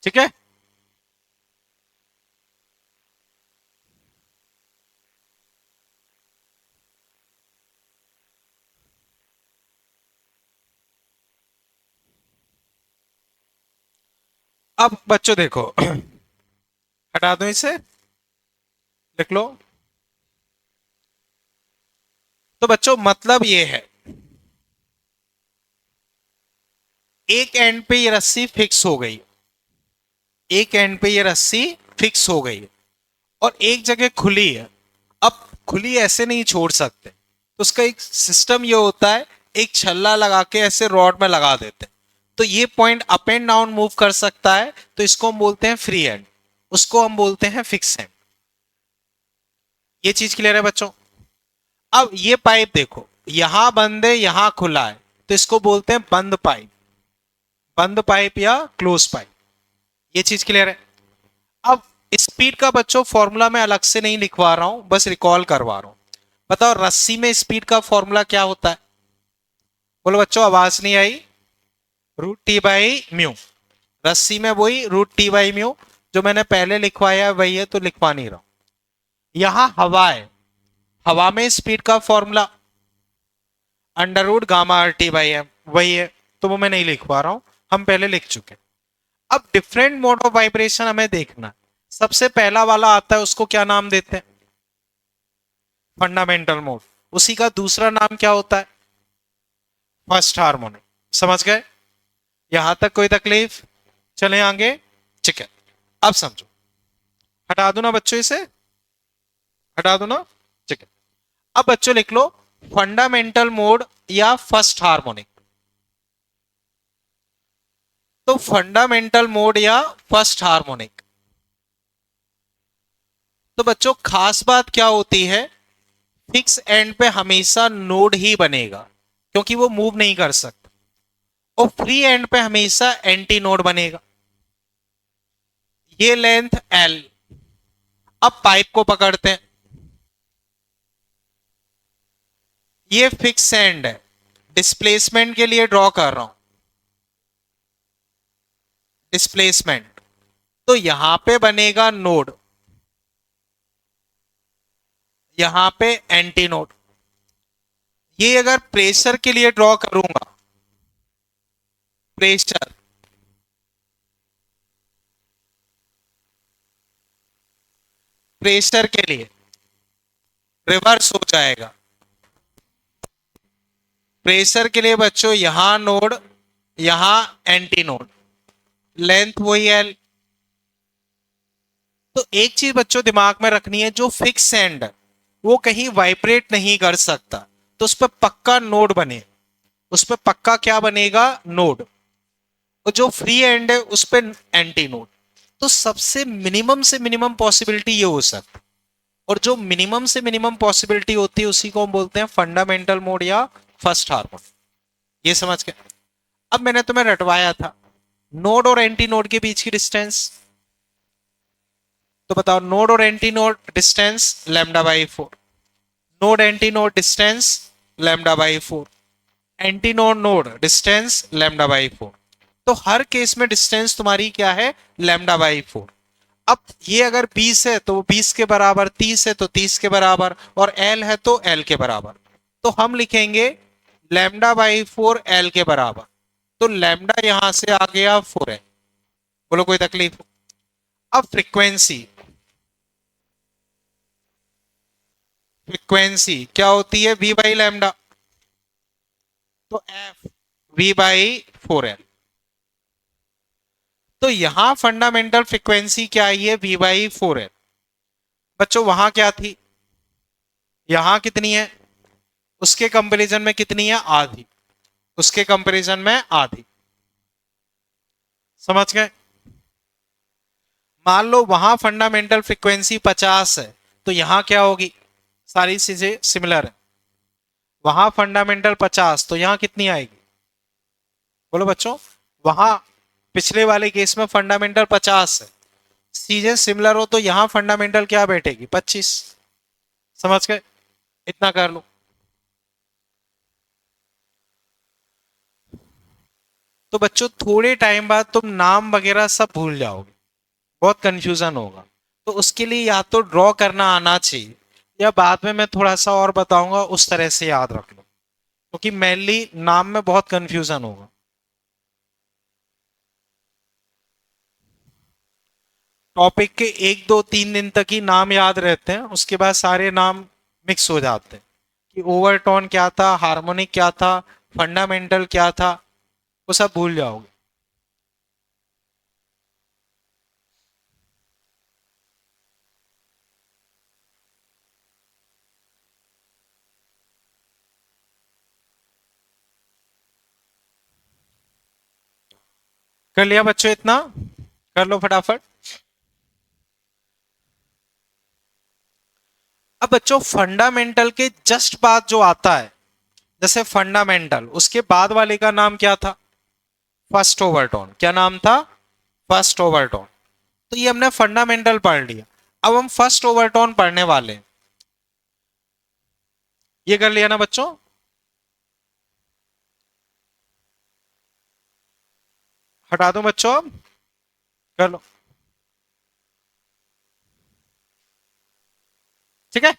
ठीक है। अब बच्चों देखो हटा दो इसे, लिख लो। तो बच्चों मतलब ये है, एक एंड पे ये रस्सी फिक्स हो गई, एक एंड पे ये रस्सी फिक्स हो गई और एक जगह खुली है। अब खुली ऐसे नहीं छोड़ सकते, तो उसका एक सिस्टम ये होता है, एक छल्ला लगा के ऐसे रॉड में लगा देते हैं, तो ये point up and down move कर सकता है, तो इसको हम बोलते हैं फ्री एंड, उसको हम बोलते हैं फिक्स एंड। ये चीज क्लियर है बच्चों। अब ये पाइप देखो, यहां बंद है यहां खुला है, तो इसको बोलते हैं बंद पाइप, बंद पाइप या क्लोज पाइप। ये चीज क्लियर है। अब स्पीड का बच्चों फॉर्मूला मैं अलग से नहीं लिखवा रहा हूं, बस रिकॉल करवा रहा हूं। बताओ रस्सी में स्पीड का फॉर्मूला क्या होता है, बोलो बच्चों, आवाज नहीं आई, √T/μ। रस्सी में वही √T/μ, जो मैंने पहले लिखवाया है वही है, तो लिखवा नहीं रहा हूं। यहां हवा है, हवा में स्पीड का फॉर्मूला √Γ/T/m, वही है, तो वो मैं नहीं लिखवा रहा हूं, हम पहले लिख चुके। अब डिफरेंट मोड ऑफ वाइब्रेशन हमें देखना, सबसे पहला वाला आता है उसको क्या नाम देते हैं, फंडामेंटल मोड। उसी का दूसरा नाम क्या होता है, फर्स्ट हार्मोनिक। समझ गए, यहां तक कोई तकलीफ, चले आगे। ठीक है, अब समझो, हटा दो ना बच्चों इसे, हटा दो ना। ठीक है, अब बच्चों लिख लो फंडामेंटल मोड या फर्स्ट हार्मोनिक। तो फंडामेंटल मोड या फर्स्ट हार्मोनिक, तो बच्चों खास बात क्या होती है, फिक्स एंड पे हमेशा नोड ही बनेगा, क्योंकि वो मूव नहीं कर सकता, और फ्री एंड पे हमेशा एंटी नोड बनेगा। ये लेंथ L। अब पाइप को पकड़ते हैं, ये फिक्स एंड है, डिस्प्लेसमेंट के लिए ड्रॉ कर रहा हूं, डिस्प्लेसमेंट, तो यहां पे बनेगा नोड, यहां पे एंटी नोड। ये अगर प्रेशर के लिए ड्रॉ करूंगा प्रेशर, प्रेशर के लिए रिवर्स हो जाएगा। प्रेशर के लिए बच्चों यहां नोड, यहां एंटी नोड, लेंथ वही एल। तो एक चीज बच्चों दिमाग में रखनी है, जो फिक्स एंड है वो कहीं वाइब्रेट नहीं कर सकता, तो उस पर पक्का नोड बने, उस पर पक्का क्या बनेगा, नोड। और जो फ्री एंड है उस पर एंटी नोड। तो सबसे मिनिमम से मिनिमम पॉसिबिलिटी ये हो सकता है, और जो मिनिमम से मिनिमम पॉसिबिलिटी होती है उसी को हम बोलते हैं फंडामेंटल मोड या फर्स्ट हार्मोन। ये समझ गए। अब मैंने तुम्हें रटवाया था नोड और एंटी नोड के बीच की डिस्टेंस, तो बताओ नोड और anti node distance lambda by 4, node anti node distance lambda by 4, anti node node distance lambda by 4। तो हर केस में डिस्टेंस तुम्हारी क्या है, लैम्डा बाई 4। अब ये अगर 20 है तो 20 के बराबर, 30 है तो 30 के बराबर, और एल है तो एल के बराबर। तो हम लिखेंगे लैम्डा बाई 4 एल के बराबर। तो लैम्डा यहां से आ गया 4 है। बोलो कोई तकलीफ। अब फ्रीक्वेंसी, फ्रीक्वेंसी क्या होती है, वी बाई लैम्डा, तो एफ वी बाई 4 एल। तो यहां फंडामेंटल फ्रीक्वेंसी क्या आई है, वी बाई 4 एल। बच्चों वहां क्या थी, यहां कितनी है, उसके कंपैरिजन में कितनी है, आधी, उसके कंपैरिजन में आधी। समझ गए। मान लो वहां फंडामेंटल फ्रीक्वेंसी 50 है, तो यहां क्या होगी, सारी चीजें सिमिलर है। वहां फंडामेंटल 50, तो यहां कितनी आएगी, बोलो बच्चों। वहां पिछले वाले केस में फंडामेंटल 50 है, चीजें सिमिलर हो तो यहां फंडामेंटल क्या बैठेगी, 25। समझ गए। इतना कर लो। तो बच्चों थोड़े टाइम बाद तुम नाम वगैरह सब भूल जाओगे, बहुत कंफ्यूजन होगा। तो उसके लिए या तो ड्रॉ करना आना चाहिए, या बाद में मैं थोड़ा सा और बताऊंगा उस तरह से याद रख लो, क्योंकि मेनली नाम में बहुत कंफ्यूजन होगा। टॉपिक के 1 2 3 दिन तक ही नाम याद रहते हैं, उसके बाद सारे नाम मिक्स हो जाते हैं, कि ओवरटोन क्या था, हार्मोनिक क्या था, फंडामेंटल क्या था, वो सब भूल जाओगे। कर लिया बच्चों इतना, कर लो फटाफट। अब बच्चों फंडामेंटल के जस्ट बाद जो आता है, जैसे फंडामेंटल, उसके बाद वाले का नाम क्या था, फर्स्ट ओवरटोन। क्या नाम था, फर्स्ट ओवरटोन। तो ये हमने फंडामेंटल पढ़ लिया। अब हम फर्स्ट ओवरटोन पढ़ने वाले हैं। ये कर लिया ना बच्चों। हटा दो बच्चों अब, कर लो। ठीक है।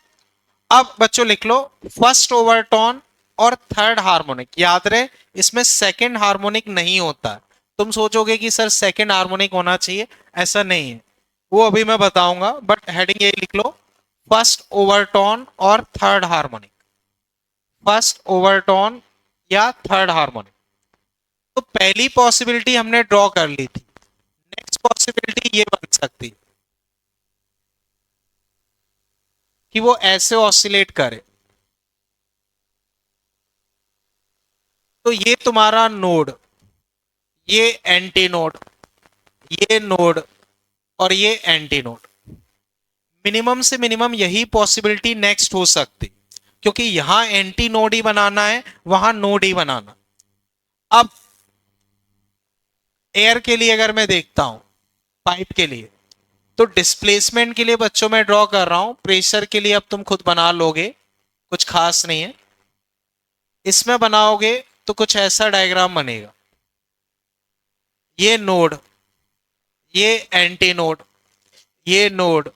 अब बच्चों लिख लो फर्स्ट ओवरटोन और थर्ड हार्मोनिक। याद रहे इसमें सेकंड हार्मोनिक नहीं होता। तुम सोचोगे कि सर सेकंड हार्मोनिक होना चाहिए, ऐसा नहीं है, वो अभी मैं बताऊंगा, बट हेडिंग यही लिख लो, फर्स्ट ओवरटोन और थर्ड हार्मोनिक। फर्स्ट ओवरटोन या थर्ड हार्मोनिक। तो पहली पॉसिबिलिटी हमने ड्रॉ कर ली थी। नेक्स्ट पॉसिबिलिटी ये बन सकती कि वो ऐसे ऑसिलेट करे। तो ये तुम्हारा नोड, ये एंटी नोड, ये नोड, और ये एंटी नोड। मिनिमम से मिनिमम यही पॉसिबिलिटी नेक्स्ट हो सकती, क्योंकि यहां एंटी नोड ही बनाना है, वहां नोड ही बनाना। अब एयर के लिए अगर मैं देखता हूं, पाइप के लिए, तो डिस्प्लेसमेंट के लिए बच्चों मैं ड्रॉ कर रहा हूं, प्रेशर के लिए अब तुम खुद बना लोगे, कुछ खास नहीं है। इसमें बनाओगे तो कुछ ऐसा डायग्राम बनेगा, ये नोड, ये एंटी नोड, ये नोड,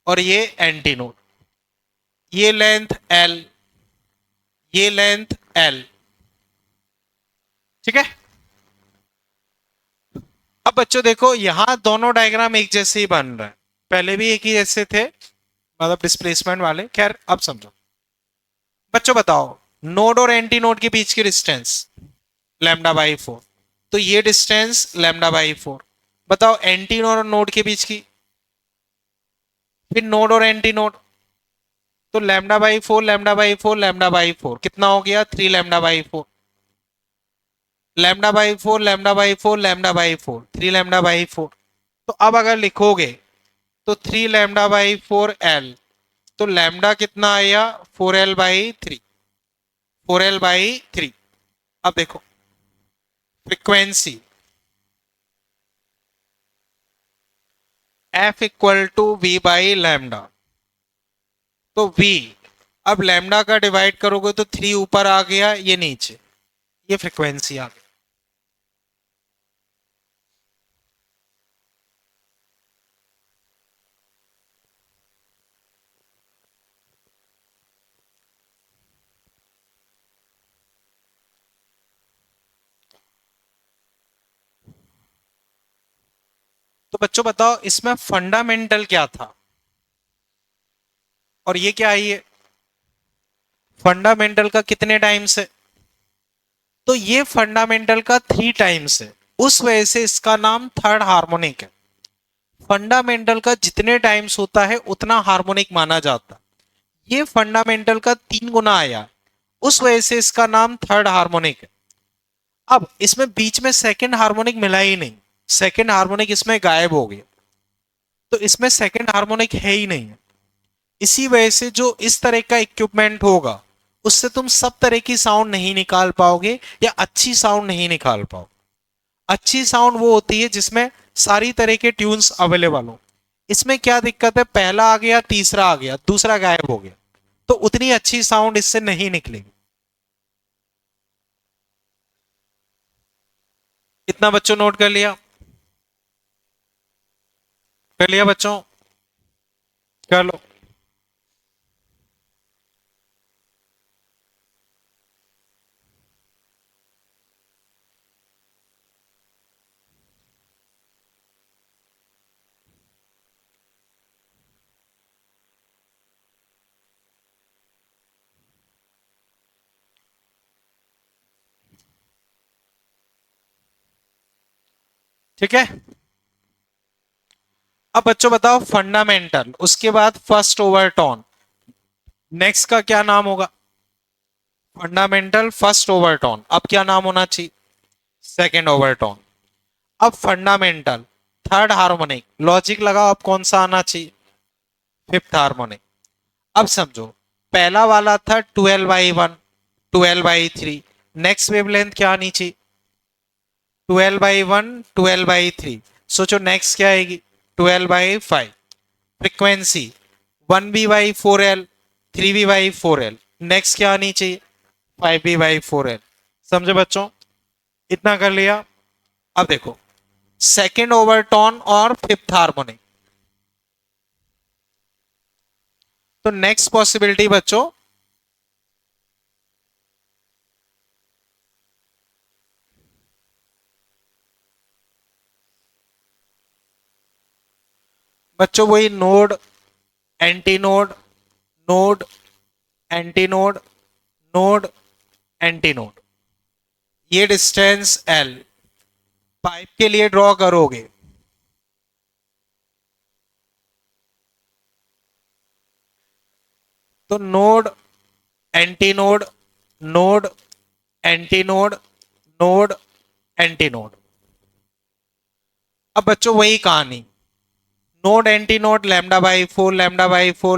और ये एंटी नोड। ये लेंथ एल, ये लेंथ एल। ठीक है। बच्चों देखो यहां दोनों डायग्राम एक जैसे ही बन रहे हैं, पहले भी एक ही जैसे थे, मतलब डिस्प्लेसमेंट वाले। खैर अब समझो बच्चों, बताओ नोड और एंटी नोड के बीच की डिस्टेंस लैम्डा बाई 4, तो ये डिस्टेंस लैम्डा बाई 4। बताओ एंटी नोड और नोड के बीच की, फिर नोड और एंटी नोड, तो lambda by 4 lambda by 4 lambda by 4 कितना हो गया, 3 lambda by 4। Lambda by 4 lambda by 4 lambda by 4 3 lambda by 4। तो अब अगर लिखोगे तो 3 लैम्डा बाई 4 एल, तो लैम्डा कितना आया 4 एल बाई 3, 4 एल बाई 3। अब देखो frequency F equal to V by lambda, तो वी, अब लैम्डा का डिवाइड करोगे तो 3 ऊपर आ गया, ये नीचे, ये फ्रीक्वेंसी आ गई। तो बच्चों बताओ इसमें फंडामेंटल क्या था और ये क्या है, ये फंडामेंटल का कितने टाइम्स है, तो ये फंडामेंटल का 3 टाइम्स है, उस वजह से इसका नाम थर्ड हार्मोनिक है। फंडामेंटल का जितने टाइम्स होता है उतना हार्मोनिक माना जाता है, ये फंडामेंटल का 3 गुना आया, उस वजह से इसका नाम थर्ड हार्मोनिक है। अब इसमें बीच में सेकंड हार्मोनिक मिला ही नहीं, सेकंड हार्मोनिक इसमें गायब हो गया, तो इसमें सेकंड हार्मोनिक है ही नहीं है। इसी वजह से जो इस तरह का इक्विपमेंट होगा उससे तुम सब तरह की साउंड नहीं निकाल पाओगे या अच्छी साउंड नहीं निकाल पाओगे। अच्छी साउंड वो होती है जिसमें सारी तरह के ट्यून्स अवेलेबल हो। इसमें क्या दिक्कत है, पहला आ गया तीसरा आ गया दूसरा गायब हो गया, तो उतनी अच्छी साउंड इससे नहीं निकलेगी। इतना बच्चों नोट कर लिया बच्चों, कर लो। ठीक है, अब बच्चों बताओ फंडामेंटल, उसके बाद फर्स्ट ओवरटोन, नेक्स्ट का क्या नाम होगा, फंडामेंटल फर्स्ट ओवरटोन, अब क्या नाम होना चाहिए, सेकंड ओवरटोन। अब फंडामेंटल थर्ड हार्मोनिक, लॉजिक लगाओ अब कौन सा आना चाहिए, फिफ्थ हार्मोनिक। अब समझो पहला वाला था 12/1 12/3, नेक्स्ट वेवलेंथ क्या आनी चाहिए 12/1 12/3, सोचो नेक्स्ट क्या आएगी 12/5। फ्रीक्वेंसी 1b/4l 3b/4l, नेक्स्ट क्या आनी चाहिए 5b/4l। समझे बच्चों, इतना कर लिया। अब देखो सेकेंड ओवरटोन और फिफ्थ हार्मोनिक, तो नेक्स्ट पॉसिबिलिटी बच्चों, बच्चों वही node anti node, node anti node, node anti node, ये डिस्टेंस एल पाइप के लिए ड्रॉ करोगे, तो node anti node, node anti node, node anti node. अब बच्चों वही कहानी, नोड एंटी नोड λ/4 λ/4 λ/4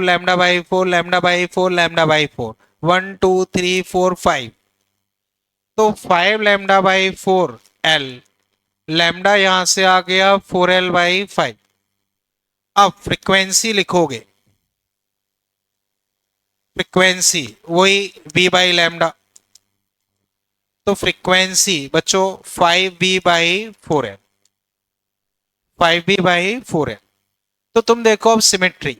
λ/4 λ/4 1 2 3 4 5, तो 5 λ/4 एल, लैम्डा यहां से आ गया 4l/5। अब फ्रीक्वेंसी लिखोगे, फ्रीक्वेंसी वही v बाई लैम्डा, तो फ्रीक्वेंसी बच्चों 5v/4l, 5v/4l। तो तुम देखो अब सिमेट्री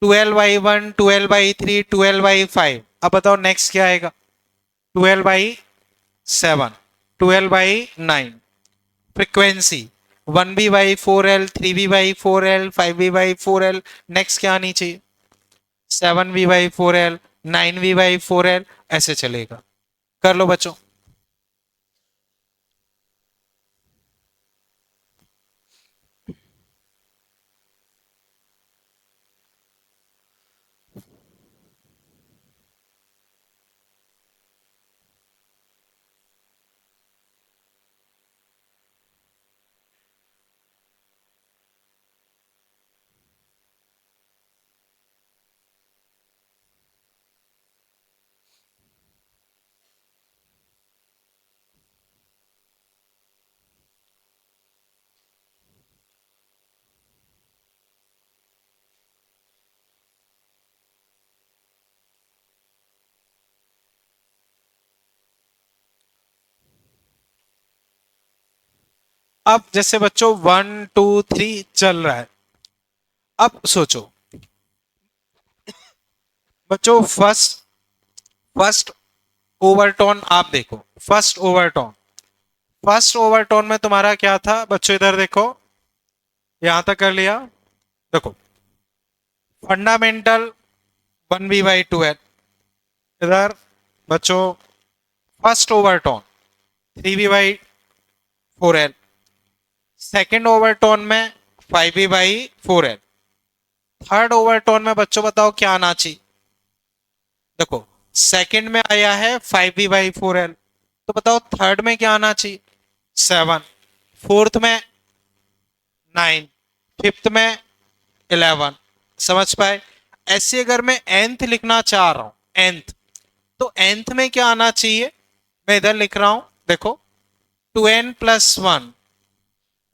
12/1 12/3 12/5, अब बताओ नेक्स्ट क्या आएगा 12/7 12/9। Frequency 1v/4l, 3v/4l, 5v/4l, next क्या आनी चाहिए? 7v/4l, 9v/4l, ऐसे चलेगा। कर लो बच्चों। अब जैसे बच्चों 1 2 3 चल रहा है, अब सोचो बच्चों, फर्स्ट फर्स्ट ओवरटोन आप देखो। फर्स्ट ओवरटोन में तुम्हारा क्या था बच्चों? इधर देखो, यहां तक कर लिया। देखो, फंडामेंटल 1v/2l। इधर बच्चों first overtone 3v/4l। Second overtone में 5v/4l। थर्ड ओवरटोन में बच्चों बताओ क्या आना चाहिए? देखो, सेकंड में आया है 5v/4l, तो बताओ थर्ड में क्या आना चाहिए? 7। फोर्थ में 9। फिफ्थ में 11। समझ पाए? ऐसे अगर मैं nth लिखना चाह रहा हूं, nth, तो nth में क्या आना चाहिए? मैं इधर लिख रहा हूं, देखो, 2n+1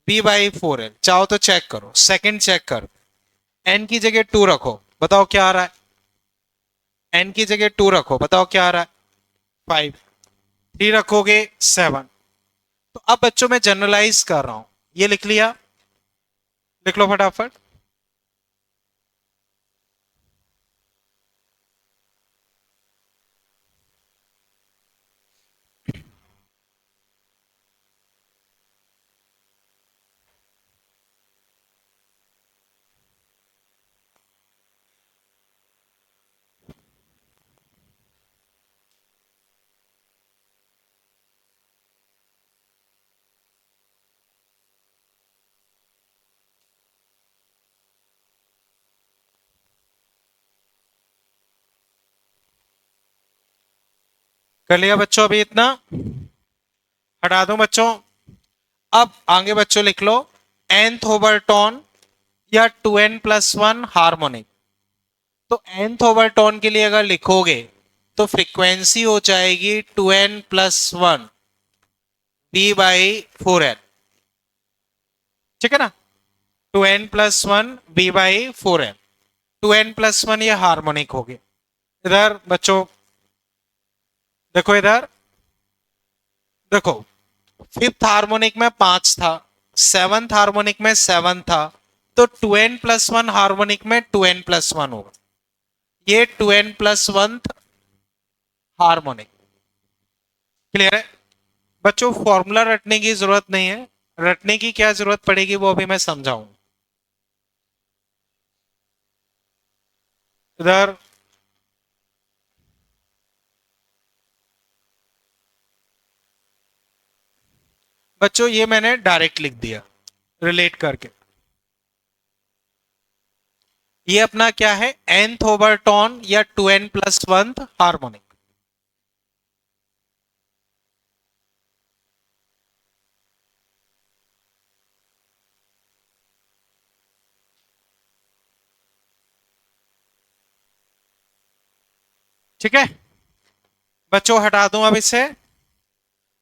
v/4l। चाहो तो चेक करो, सेकंड चेक करो। n की जगह 2 रखो, बताओ क्या आ रहा है? n की जगह 2 रखो, बताओ क्या आ रहा है? 5। 3 रखोगे 7। तो अब बच्चों में जनरलाइज कर रहा हूं, ये लिख लिया, लिख लो फटाफट। कर लिया बच्चों अभी इतना? हटा दो बच्चों। अब आगे बच्चों लिख लो, nth ओवरटोन या 2n+1 हार्मोनिक। तो nth ओवरटोन के लिए अगर लिखोगे तो फ्रीक्वेंसी हो जाएगी 2n+1 v/4l। ठीक है ना? 2n+1 v/4l। 2n+1 ये हार्मोनिक हो गया। इधर बच्चों देखो, इधर देखो, फिफ्थ हार्मोनिक में 5 था, सेवंथ हार्मोनिक में 7 था, तो 2n+1 हार्मोनिक में 2n+1 होगा। ये 2n+1 हार्मोनिक। क्लियर है बच्चों? फॉर्मूला रटने की जरूरत नहीं है, रटने की क्या जरूरत पड़ेगी वो अभी मैं समझाऊं। इधर बच्चों ये मैंने डायरेक्ट लिख दिया रिलेट करके। ये अपना क्या है? nth ओवरटोन या 2n+1 हार्मोनिक। ठीक है बच्चों, हटा दूं अब इसे।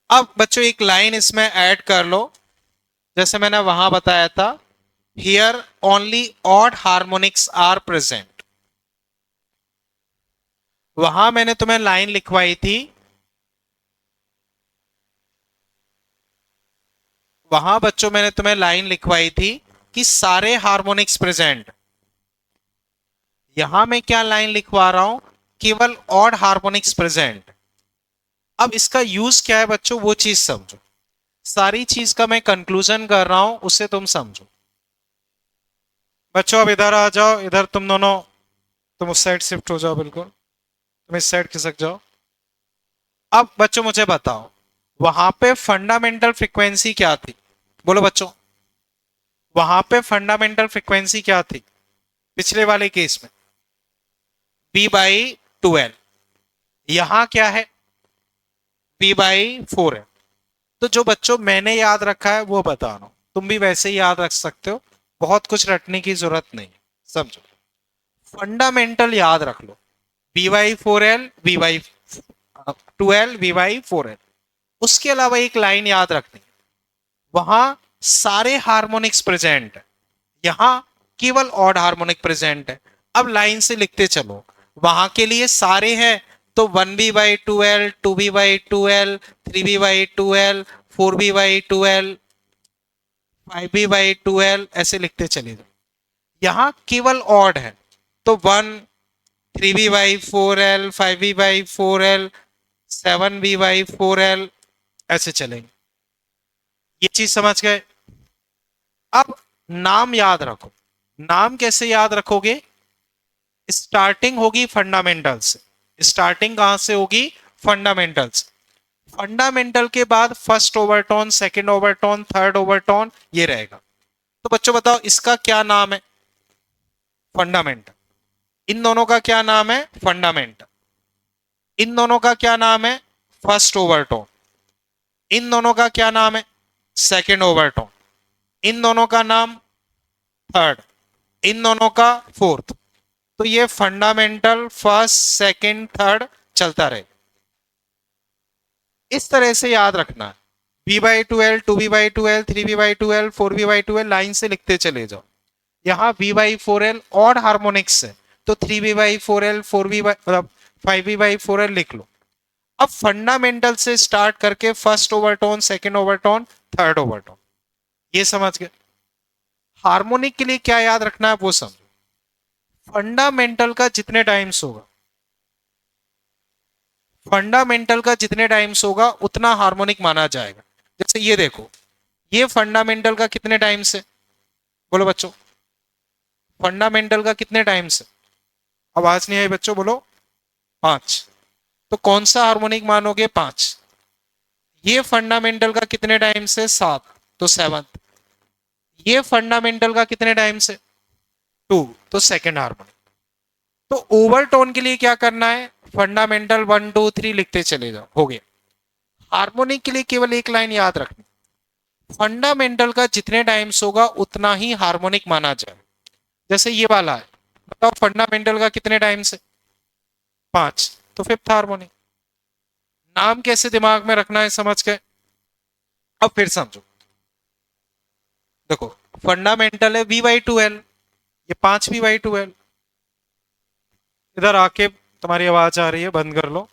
अब बच्चों एक लाइन इसमें ऐड कर लो, जैसे मैंने वहां बताया था, here only odd harmonics are present. वहां मैंने तुम्हें लाइन लिखवाई थी, वहां बच्चों मैंने तुम्हें लाइन लिखवाई थी कि सारे हार्मोनिक्स प्रेजेंट। यहां मैं क्या लाइन लिखवा रहा हूं? केवल ऑड हार्मोनिक्स प्रेजेंट। अब इसका यूज क्या है बच्चों, वो चीज समझो। सारी चीज का मैं कंक्लूजन कर रहा हूं, उससे तुम समझो। बच्चों अब इधर आ जाओ, इधर तुम दोनों, तुम उस साइड शिफ्ट हो जाओ, बिल्कुल तुम इस साइड खिसक जाओ। अब बच्चों मुझे बताओ, वहां पे फंडामेंटल फ्रीक्वेंसी क्या थी? बोलो बच्चों, वहां पे फंडामेंटल फ्रीक्वेंसी क्या थी पिछले वाले केस में? B/12। यहां क्या है? B/4 है। तो जो बच्चों मैंने याद रखा है वो बता रहा हूं, तुम भी वैसे ही याद रख सकते हो, बहुत कुछ रटने की जरूरत नहीं है। समझो, फंडामेंटल याद रख लो, B/4L, B/12, B/4L। उसके अलावा एक लाइन याद रखनी, वहां सारे हार्मोनिक्स प्रेजेंट है, यहां केवल ऑड हार्मोनिक प्रेजेंट है। अब लाइन से लिखते चलो, वहां के लिए सारे हैं तो 1B/2L, 2B/2L, 3B/2L, 4B/2L, 5B/2L, ऐसे लिखते चले जाओ। यहां केवल ऑड है तो 1, 3B/4L, 5B/4L, 7B/4L, ऐसे चलेंगे। ये चीज समझ गए? अब नाम याद रखो। नाम कैसे याद रखोगे? स्टार्टिंग होगी फंडामेंटल से। स्टार्टिंग कहां से होगी? फंडामेंटल से। फंडामेंटल के बाद first overtone, second overtone, third overtone, ये रहेगा। तो बच्चों बताओ इसका क्या नाम है? फंडामेंटल। इन दोनों का क्या नाम है? फंडामेंटल। इन दोनों का क्या नाम है? First overtone. इन दोनों का क्या नाम है? Second overtone. इन दोनों का नाम थर्ड। इन दोनों का फोर्थ। तो ये फंडामेंटल फर्स्ट सेकंड थर्ड चलता रहे। इस तरह से याद रखना है। B/12, 2B/2L, 3B/2L, 4B/2L, line से लिखते चले जाओ। यहां B/4L ऑड हार्मोनिक्स है तो 3B/4L, 4B मतलब 5B/4L लिख लो। अब फंडामेंटल से स्टार्ट करके first overtone, second overtone, third overtone, ये समझ गए? हार्मोनिक के लिए क्या याद रखना है वो समझो। फंडामेंटल का जितने टाइम्स होगा, फंडामेंटल का जितने टाइम्स होगा उतना हार्मोनिक माना जाएगा। जैसे ये देखो, ये फंडामेंटल का कितने टाइम्स है? बोलो बच्चों, फंडामेंटल का कितने टाइम्स है? आवाज नहीं आई बच्चों, बोलो। 5। तो कौन सा हार्मोनिक मानोगे? 5। ये फंडामेंटल का कितने टाइम्स है? 7, तो 7th। ये फंडामेंटल का कितने टाइम्स है? 2, तो सेकेंड हार्मोनिक। तो ओवरटोन के लिए क्या करना है? फंडामेंटल 1, 2, 3 लिखते चले जाओ, हो गया। हार्मोनिक के लिए केवल एक लाइन याद रखनी, फंडामेंटल का जितने टाइम्स होगा उतना ही हार्मोनिक माना जाए। जैसे ये वाला है, बताओ फंडामेंटल का कितने टाइम्स है? 5, तो फिफ्थ हार्मोनिक। नाम कैसे दिमाग में रखना है समझ गए? अब फिर समझो, देखो फंडामेंटल है V/2L, ये 5B/2L। इधर आके तुम्हारी आवाज आ रही है, बंद कर लो।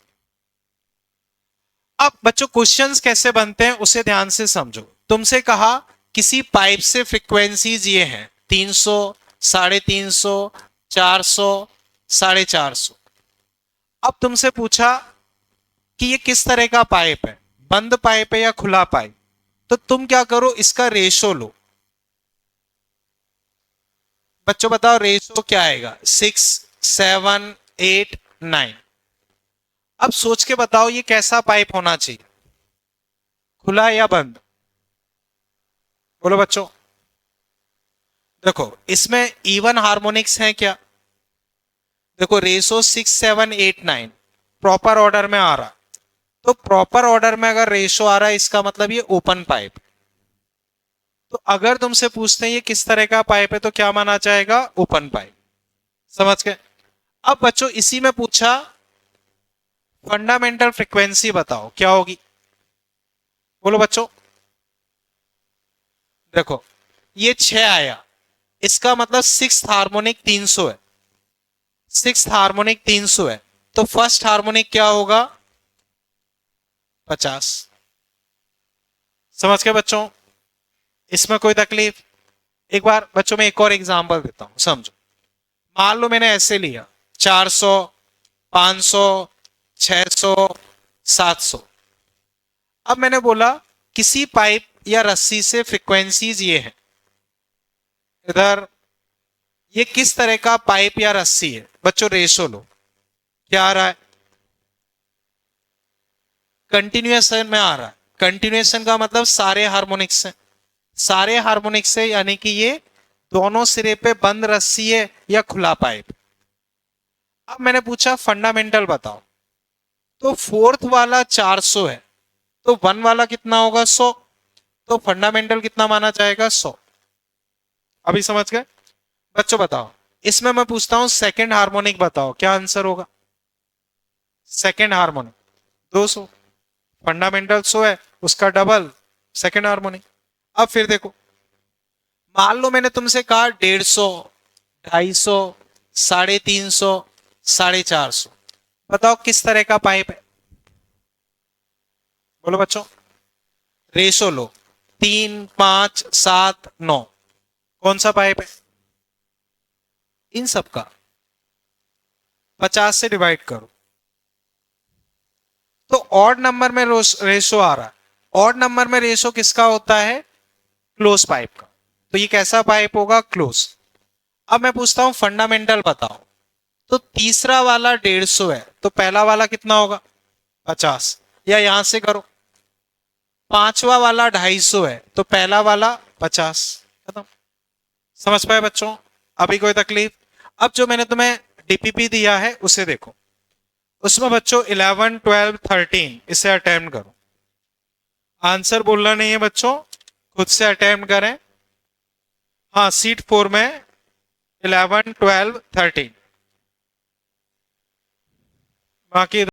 अब बच्चों क्वेश्चंस कैसे बनते हैं उसे ध्यान से समझो। तुमसे कहा किसी पाइप से फ्रीक्वेंसीज ये हैं 300, 350, 400, 450। अब तुमसे पूछा कि ये किस तरह का पाइप है, बंद पाइप है या खुला पाइप? तो तुम क्या करो, इसका रेशो लो। बच्चों बताओ रेशो क्या आएगा? 6, 7, 8, 9। अब सोच के बताओ ये कैसा पाइप होना चाहिए, खुला या बंद? बोलो बच्चों। देखो इसमें इवन हार्मोनिक्स हैं क्या? देखो रेशो 6, 7, 8, 9 प्रॉपर ऑर्डर में आ रहा। तो प्रॉपर ऑर्डर में अगर रेशो आ रहा है इसका मतलब ये ओपन पाइप। तो अगर तुमसे पूछते हैं ये किस तरह का पाइप है तो क्या माना जाएगा? Open pipe. समझ गए? अब बच्चों इसी में पूछा फंडामेंटल फ्रीक्वेंसी बताओ क्या होगी? बोलो बच्चों। देखो ये 6 आया, इसका मतलब सिक्स हार्मोनिक 300 है। सिक्स हार्मोनिक 300 है तो फर्स्ट हार्मोनिक क्या होगा? 50। समझ गए बच्चों? इसमें कोई तकलीफ? एक बार बच्चों में एक और एग्जांपल देता हूं, समझो। मान लो मैंने ऐसे लिया 400, 500, 600, 700। अब मैंने बोला किसी पाइप या रस्सी से फ्रीक्वेंसीज ये है, इधर ये किस तरह का पाइप या रस्सी है बच्चों, रेशो लो। क्या आ रहा है, कंटिन्यूएशन में आ रहा है। कंटिन्यूएशन का मतलब सारे हार्मोनिक्स हैं, सारे हार्मोनिक्स है, यानी कि ये दोनों सिरे पे बंद रस्सी है या खुला पाइप। अब मैंने पूछा फंडामेंटल बताओ, तो फोर्थ वाला 400 है, तो वन वाला कितना होगा 100, तो फंडामेंटल कितना माना जाएगा 100। अभी समझ गए बच्चों? बताओ इसमें मैं पूछता हूं सेकंड हार्मोनिक बताओ, क्या आंसर होगा? सेकंड हार्मोनिक 200, फंडामेंटल 100 है, उसका डबल सेकंड हार्मोनिक। अब फिर देखो, मान लो मैंने तुमसे कहा 150, 250, 350, 450, बताओ किस तरह का पाइप है? बोलो बच्चों, रेशो लो, 3, 5, 7, 9, कौन सा पाइप है? इन सब का 50 से डिवाइड करो, तो ऑड नंबर में रेशो आ रहा है। ऑड नंबर में रेशो किसका होता है? क्लोज पाइप का। तो ये कैसा पाइप होगा? क्लोज। अब मैं पूछता हूं फंडामेंटल बताओ, तो तीसरा वाला 150 है, तो पहला वाला कितना होगा? 50, या यहां से करो, पांचवा वाला 250 है, तो पहला वाला 50, खत्म। समझ पाए बच्चों? अभी कोई तकलीफ? अब जो मैंने तुम्हें डीपीपी दिया है उसे देखो, उसमें बच्चों 11, 12, 13 इसे अटेम्प्ट करो। आंसर बोलना नहीं है बच्चों, खुद से अटेम्प्ट करें। हाँ, सीट 4 में 11, 12, 13, बाकी